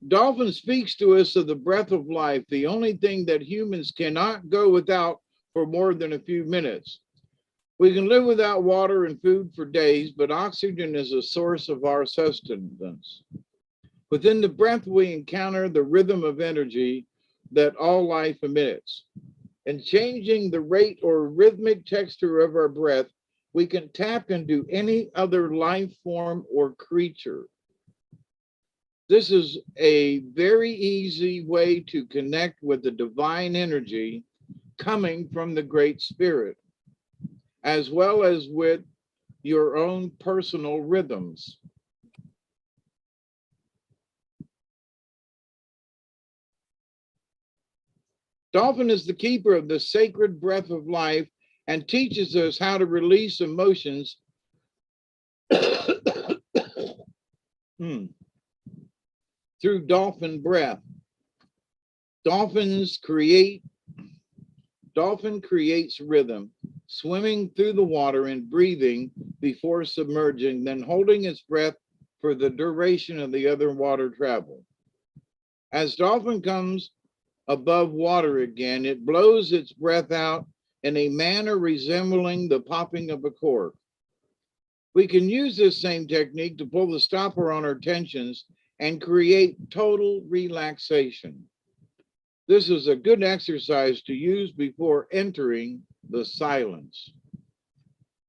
Dolphin speaks to us of the breath of life, the only thing that humans cannot go without for more than a few minutes. We can live without water and food for days, but oxygen is a source of our sustenance. Within the breath, we encounter the rhythm of energy that all life emits. In changing the rate or rhythmic texture of our breath, we can tap into any other life form or creature. This is a very easy way to connect with the divine energy coming from the Great Spirit, as well as with your own personal rhythms. Dolphin is the keeper of the sacred breath of life and teaches us how to release emotions through dolphin breath. Dolphin creates rhythm, swimming through the water and breathing before submerging, then holding its breath for the duration of the other water travel. As dolphin comes above water again, it blows its breath out in a manner resembling the popping of a cork. We can use this same technique to pull the stopper on our tensions and create total relaxation. This is a good exercise to use before entering the silence.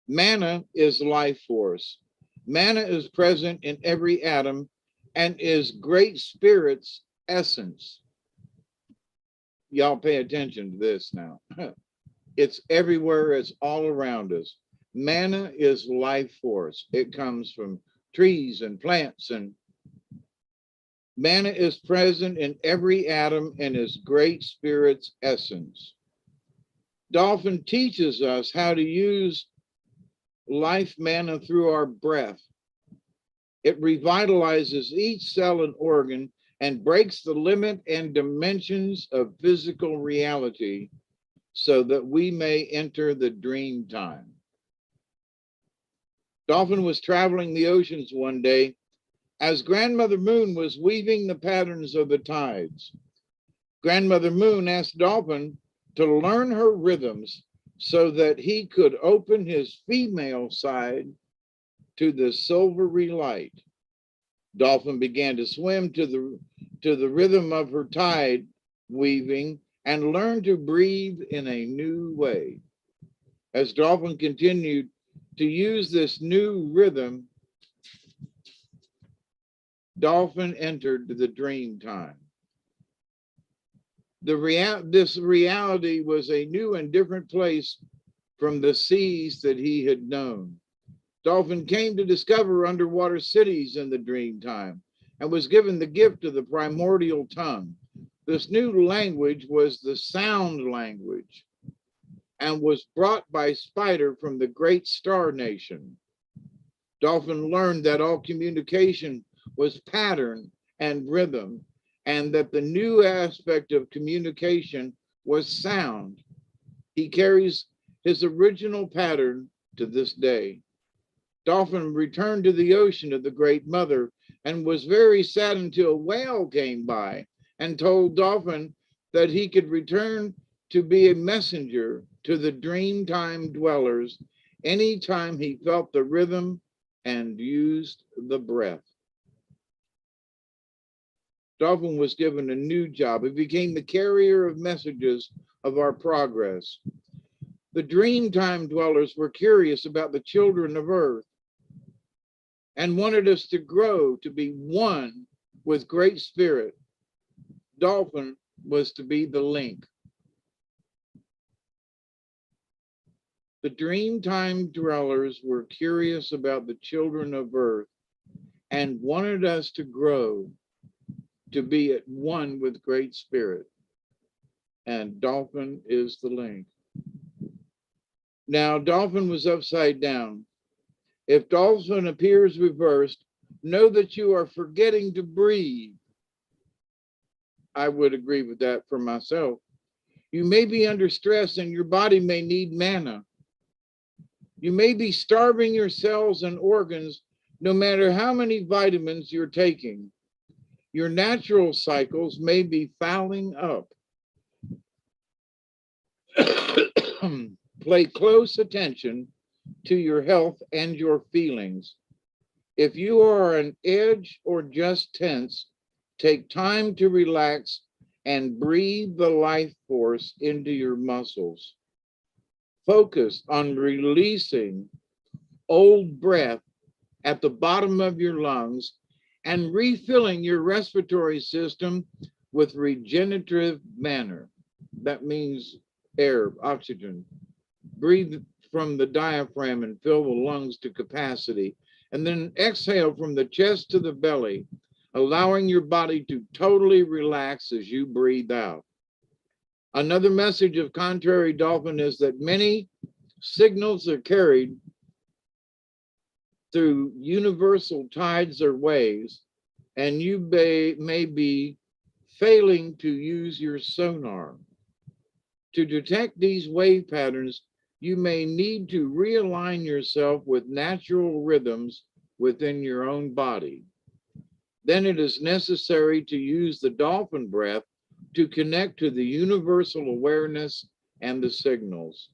Manna is life force. Manna is present in every atom and is Great Spirit's essence. Y'all pay attention to this now. It's everywhere, it's all around us. Manna is life force. It comes from trees and plants, and manna is present in every atom and is Great Spirit's essence. Dolphin teaches us how to use life mana through our breath. It revitalizes each cell and organ and breaks the limit and dimensions of physical reality so that we may enter the dream time. Dolphin was traveling the oceans one day as Grandmother Moon was weaving the patterns of the tides. Grandmother Moon asked Dolphin to learn her rhythms so that he could open his female side to the silvery light. Dolphin began to swim to the rhythm of her tide weaving and learned to breathe in a new way. As Dolphin continued to use this new rhythm, Dolphin entered the dream time. This reality was a new and different place from the seas that he had known. Dolphin came to discover underwater cities in the dream time and was given the gift of the primordial tongue. This new language was the sound language and was brought by Spider from the great star nation. Dolphin learned that all communication was pattern and rhythm, and that the new aspect of communication was sound. He carries his original pattern to this day. Dolphin returned to the ocean of the Great Mother and was very sad until a whale came by and told Dolphin that he could return to be a messenger to the Dreamtime dwellers anytime he felt the rhythm and used the breath. Dolphin was given a new job. He became the carrier of messages of our progress. The Dreamtime dwellers were curious about the children of Earth and wanted us to grow to be one with Great Spirit. Dolphin was to be the link. The Dreamtime dwellers were curious about the children of Earth and wanted us to grow to be at one with Great Spirit. And Dolphin is the link. Now, Dolphin was upside down. If Dolphin appears reversed, know that you are forgetting to breathe. I would agree with that for myself. You may be under stress and your body may need mana. You may be starving your cells and organs no matter how many vitamins you're taking. Your natural cycles may be fouling up. Pay close attention to your health and your feelings. If you are on edge or just tense, take time to relax and breathe the life force into your muscles. Focus on releasing old breath at the bottom of your lungs and refilling your respiratory system with regenerative manner. That means air, oxygen. Breathe from the diaphragm and fill the lungs to capacity. And then exhale from the chest to the belly, allowing your body to totally relax as you breathe out. Another message of contrary Dolphin is that many signals are carried through universal tides or waves, and you may be failing to use your sonar. To detect these wave patterns, you may need to realign yourself with natural rhythms within your own body. Then it is necessary to use the dolphin breath to connect to the universal awareness and the signals.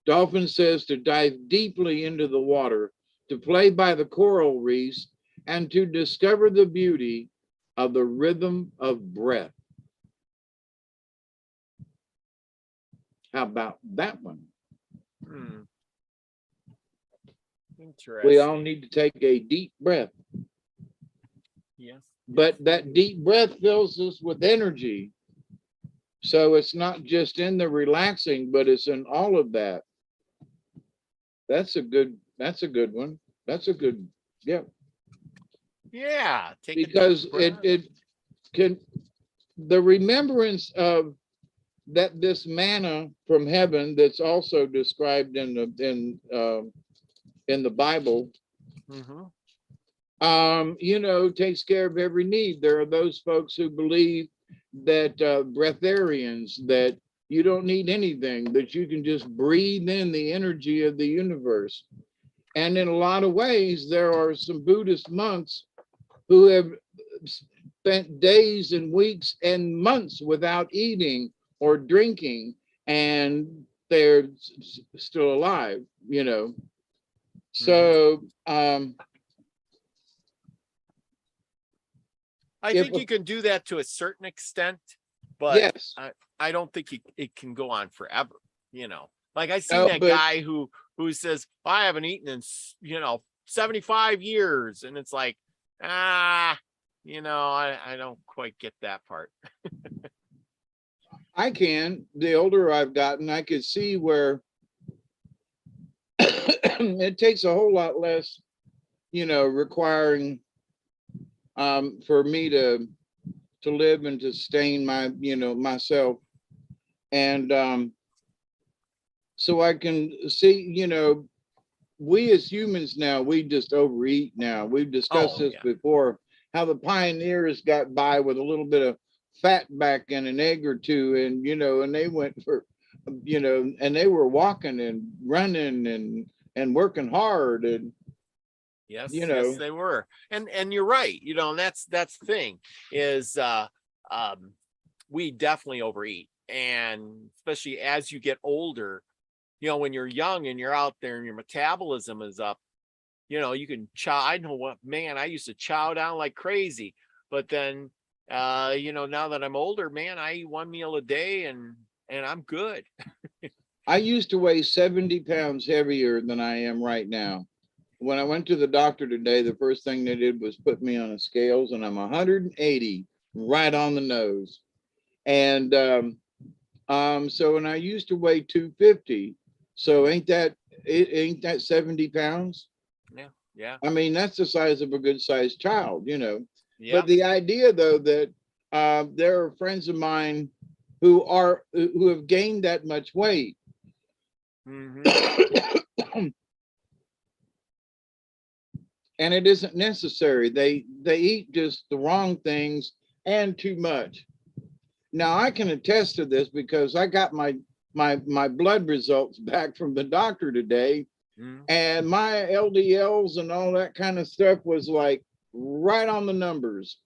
Dolphin says to dive deeply into the water, to play by the coral reefs, and to discover the beauty of the rhythm of breath. How about that one? Interesting. We all need to take a deep breath. Yes. But that deep breath fills us with energy. So it's not just in the relaxing, but it's in all of that. That's a good one. That's a good, yeah. Yeah. Because it can, the remembrance of that this manna from heaven that's also described in the Bible, Mhm. you know, takes care of every need. There are those folks who believe that breatharians, that you don't need anything, that you can just breathe in the energy of the universe. And in a lot of ways, there are some Buddhist monks who have spent days and weeks and months without eating or drinking, and they're still alive, you know. Mhm. So I if think you can do that to a certain extent, but yes, I don't think it can go on forever. Like I seen no, that but guy who says I haven't eaten in 75 years, and it's like I don't quite get that part. I can. The older I've gotten, I could see where it takes a whole lot less, you know, requiring for me to live and to sustain my, you know, myself. And so I can see, you know, we as humans now, we just overeat now. We've discussed Oh this yeah. before, how the pioneers got by with a little bit of fat back and an egg or two, and you know, and they went for, you know, and they were walking and running and working hard, and you Yes, know, they were. And you're right. And that's the thing is um we definitely overeat. And especially as you get older, when you're young and you're out there and your metabolism is up, you can chow. I know what, man, I used to chow down like crazy. But then now that I'm older, man, I eat one meal a day and I'm good. I used to weigh 70 pounds heavier than I am right now. When I went to the doctor today, the first thing they did was put me on a scales, and I'm 180, right on the nose. And so, and I used to weigh 250. So ain't that 70 pounds? Yeah. Yeah. I mean, that's the size of a good sized child, you know. But Yep. the idea though that there are friends of mine who have gained that much weight. Hmm. And it isn't necessary. They eat just the wrong things and too much. Now I can attest to this because I got my blood results back from the doctor today, Hmm. and my LDLs and all that kind of stuff was like right on the numbers.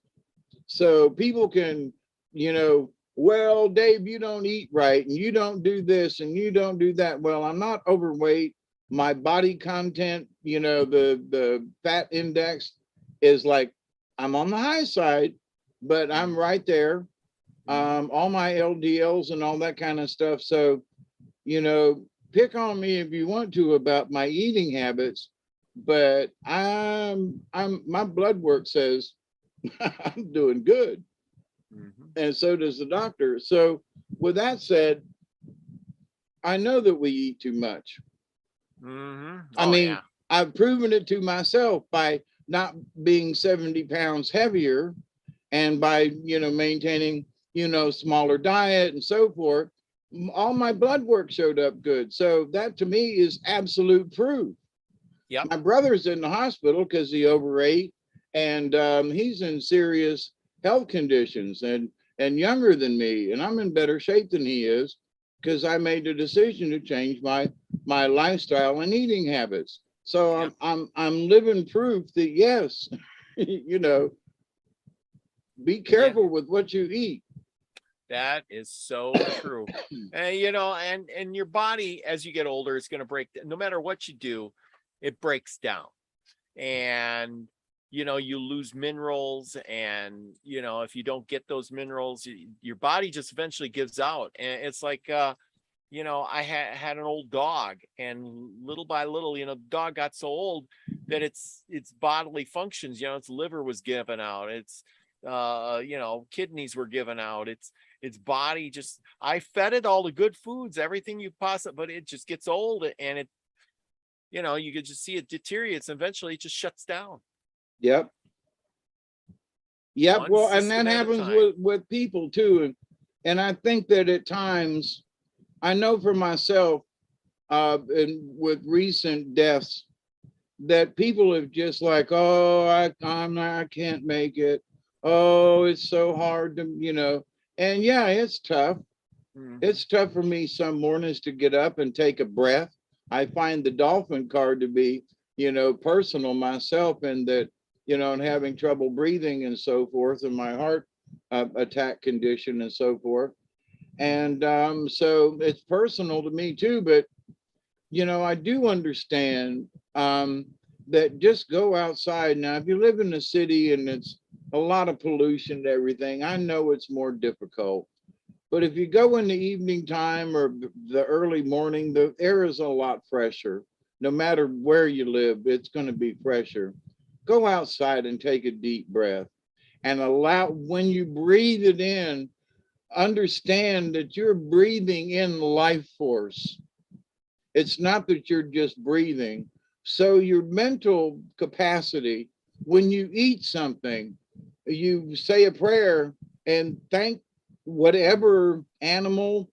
So people can, you know, well, Dave, you don't eat right and you don't do this and you don't do that. Well, I'm not overweight. My body content, you know, the fat index is like I'm on the high side, but I'm right there. Hmm. All my LDLs and all that kind of stuff. So, you know, pick on me if you want to about my eating habits, but I'm my blood work says I'm doing good, Hmm. and so does the doctor. So, with that said, I know that we eat too much. Hmm. I Oh mean, yeah. I've proven it to myself by not being 70 pounds heavier, and by, you know, maintaining, you know, smaller diet and so forth. All my blood work showed up good. So that to me is absolute proof. Yep. My brother's in the hospital because he overate, and he's in serious health conditions, and younger than me, and I'm in better shape than he is because I made the decision to change my lifestyle and eating habits. So Yep. I'm living proof that yes, you know, be Yeah. careful with what you eat. That is so true. And and your body as you get older is going to break. No matter what you do, it breaks down. And you lose minerals, and if you don't get those minerals, your body just eventually gives out. And it's like I had an old dog, and little by little, the dog got so old that its bodily functions, its liver was given out, its kidneys were given out, its body just, I fed it all the good foods, everything you possibly, but it just gets old, and it, you could just see it deteriorates, and eventually it just shuts down, Yep. Yep. one Well, and that system at a happens time. with people too. And I think that at times, I know for myself, and with recent deaths, that people have just like, oh, I'm not, I can't make it. Oh, it's so hard to, and yeah, it's tough. Mhm. It's tough for me some mornings to get up and take a breath. I find the dolphin card to be, personal myself, and that, and having trouble breathing and so forth, and my heart attack condition and so forth. And so it's personal to me too. But, I do understand that just go outside. Now, if you live in a city and it's a lot of pollution and everything, I know it's more difficult. But if you go in the evening time or the early morning, the air is a lot fresher. No matter where you live, it's going to be fresher. Go outside and take a deep breath and allow, when you breathe it in, understand that you're breathing in life force. It's not that you're just breathing. So your mental capacity, when you eat something, you say a prayer and thank whatever animal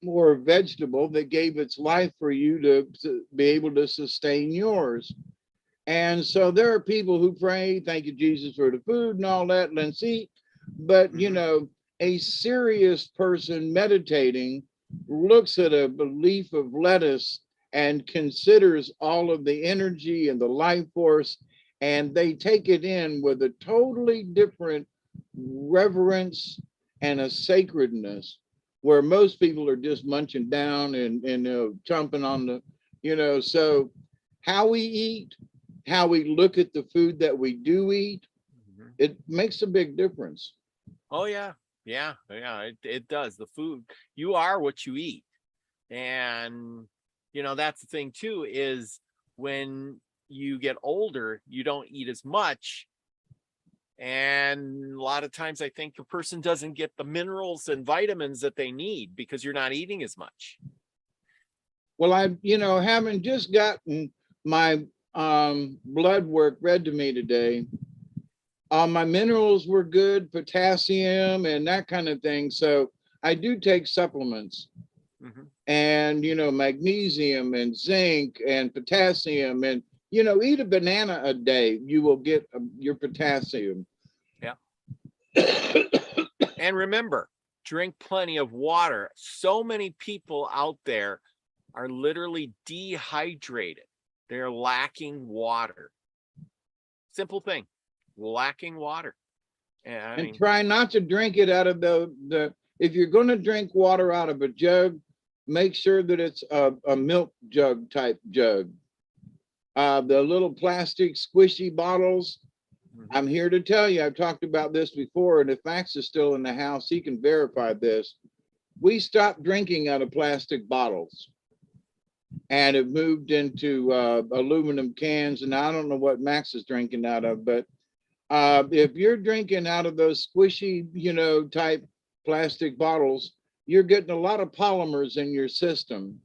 or vegetable that gave its life for you to be able to sustain yours. And so there are people who pray, thank you, Jesus, for the food and all that, let's eat. But, Mhm. a serious person meditating looks at a leaf of lettuce and considers all of the energy and the life force, and they take it in with a totally different reverence and a sacredness, where most people are just munching down and chomping on the, so how we eat, how we look at the food that we do eat, Mhm. it makes a big difference. Oh yeah. Yeah. Yeah. It does. The food, you are what you eat. And, that's the thing too, is when you get older, you don't eat as much. And a lot of times I think a person doesn't get the minerals and vitamins that they need because you're not eating as much. Well, I, having just gotten my blood work read to me today, my minerals were good, potassium and that kind of thing. So I do take supplements, Mhm. and, magnesium and zinc and potassium, and, eat a banana a day, you will get your potassium. Yeah. And remember, drink plenty of water. So many people out there are literally dehydrated. They're lacking water. Simple thing, lacking water. And I And mean, try not to drink it out of the if you're going to drink water out of a jug, make sure that it's a milk jug type jug. The little plastic squishy bottles, mhm, I'm here to tell you, I've talked about this before, and if Max is still in the house, he can verify this. We stopped drinking out of plastic bottles and have moved into aluminum cans. And I don't know what Max is drinking out of, but if you're drinking out of those squishy, type plastic bottles, you're getting a lot of polymers in your system.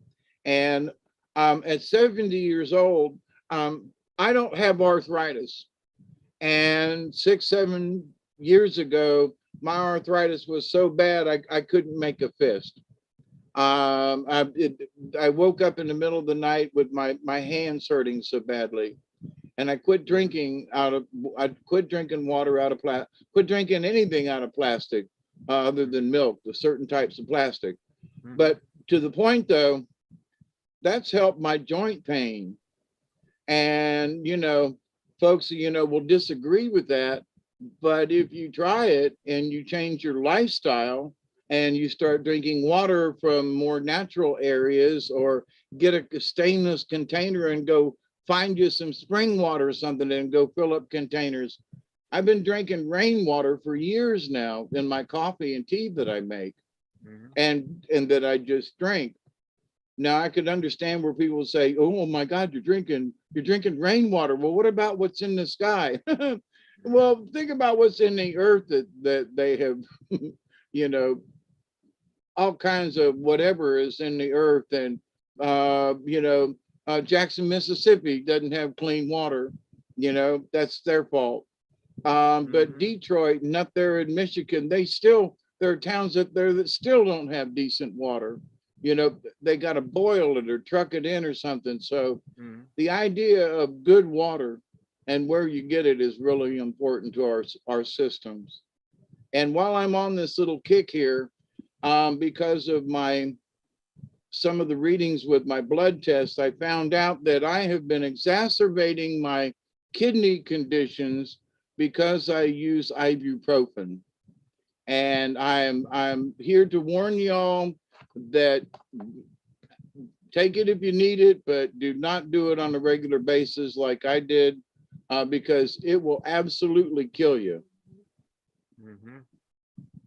And at 70 years old, I don't have arthritis. And 6, 7 years ago, my arthritis was so bad I couldn't make a fist. I woke up in the middle of the night with my hands hurting so badly, and mhm, I quit drinking water out of plastic, quit drinking anything out of plastic other mhm, than milk, the certain types of plastic. mhm. But to the point though, that's helped my joint pain. And, folks, will disagree with that. But if you try it and you change your lifestyle and you start drinking water from more natural areas, or get a stainless container and go find you some spring water or something and go fill up containers. I've been drinking rainwater for years now in my coffee and tea that I make, Mhm. and that I just drink. Now I could understand where people say, "Oh my God, you're drinking rainwater." Well, what about what's in the sky? Mhm. Well, think about what's in the earth that they have, you know, all kinds of whatever is in the earth, and uh, you know, Jackson, Mississippi doesn't have clean water. That's their fault. But Mhm. Detroit and up there in Michigan, they still there are towns out there that still don't have decent water. You know, they got to boil it or truck it in or something. So the idea of good water and where you get it is really important to our systems. And while I'm on this little kick here, because of some of the readings with my blood tests, I found out that I have been exacerbating my kidney conditions because I use ibuprofen. And I'm here to warn y'all that take it if you need it, but do not do it on a regular basis like I did, because it will absolutely kill you.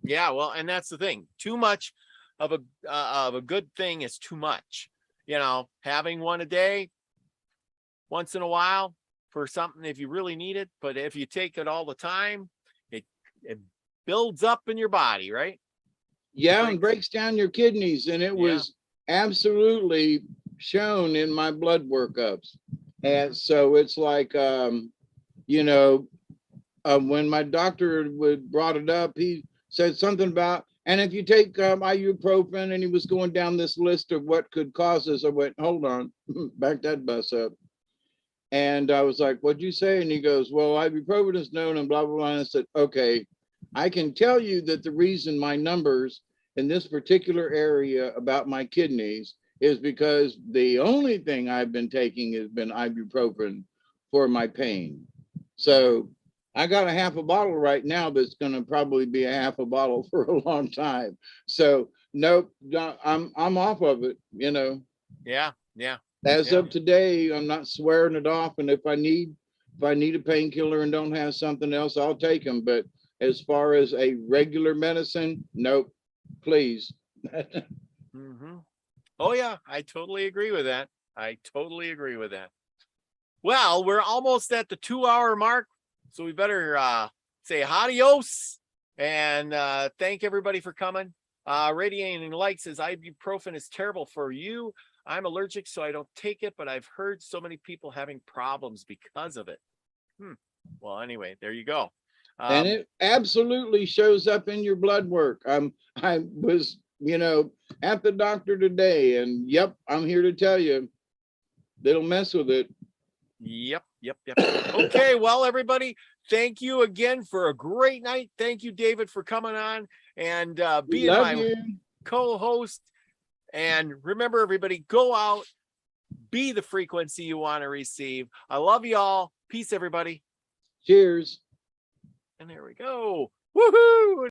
Yeah, well, and that's the thing. Too much of a good thing is too much. You know, having one a day, once in a while for something if you really need it, but if you take it all the time, it builds up in your body, right? Yeah, and breaks down your kidneys, and it was absolutely shown in my blood workups. And so it's like, you know, when my doctor brought it up, he said something about, and if you take ibuprofen, and he was going down this list of what could cause this. I went, hold on, back that bus up. And I was like, what'd you say? And he goes, well, ibuprofen is known and blah, blah, blah. And I said, okay, I can tell you that the reason my numbers in this particular area about my kidneys is because the only thing I've been taking has been ibuprofen for my pain. So I got a half a bottle right now that's going to probably be a half a bottle for a long time. So nope, I'm off of it, you know. Yeah. As of today, I'm not swearing it off. And if I need a painkiller and don't have something else, I'll take them. But as far as a regular medicine, nope, please. Oh yeah, I totally agree with that. Well, we're almost at the 2-hour mark, so we better say adios and thank everybody for coming. Radiating Light says ibuprofen is terrible for you. I'm allergic, so I don't take it, but I've heard so many people having problems because of it. Well, anyway, there you go. And it absolutely shows up in your blood work. I was, you know, at the doctor today, and yep, I'm here to tell you, they'll mess with it. Yep. Okay, well, everybody, thank you again for a great night. Thank you, David, for coming on and being my co-host. And remember, everybody, go out, be the frequency you want to receive. I love you all. Peace, everybody. Cheers. And there we go. Woohoo!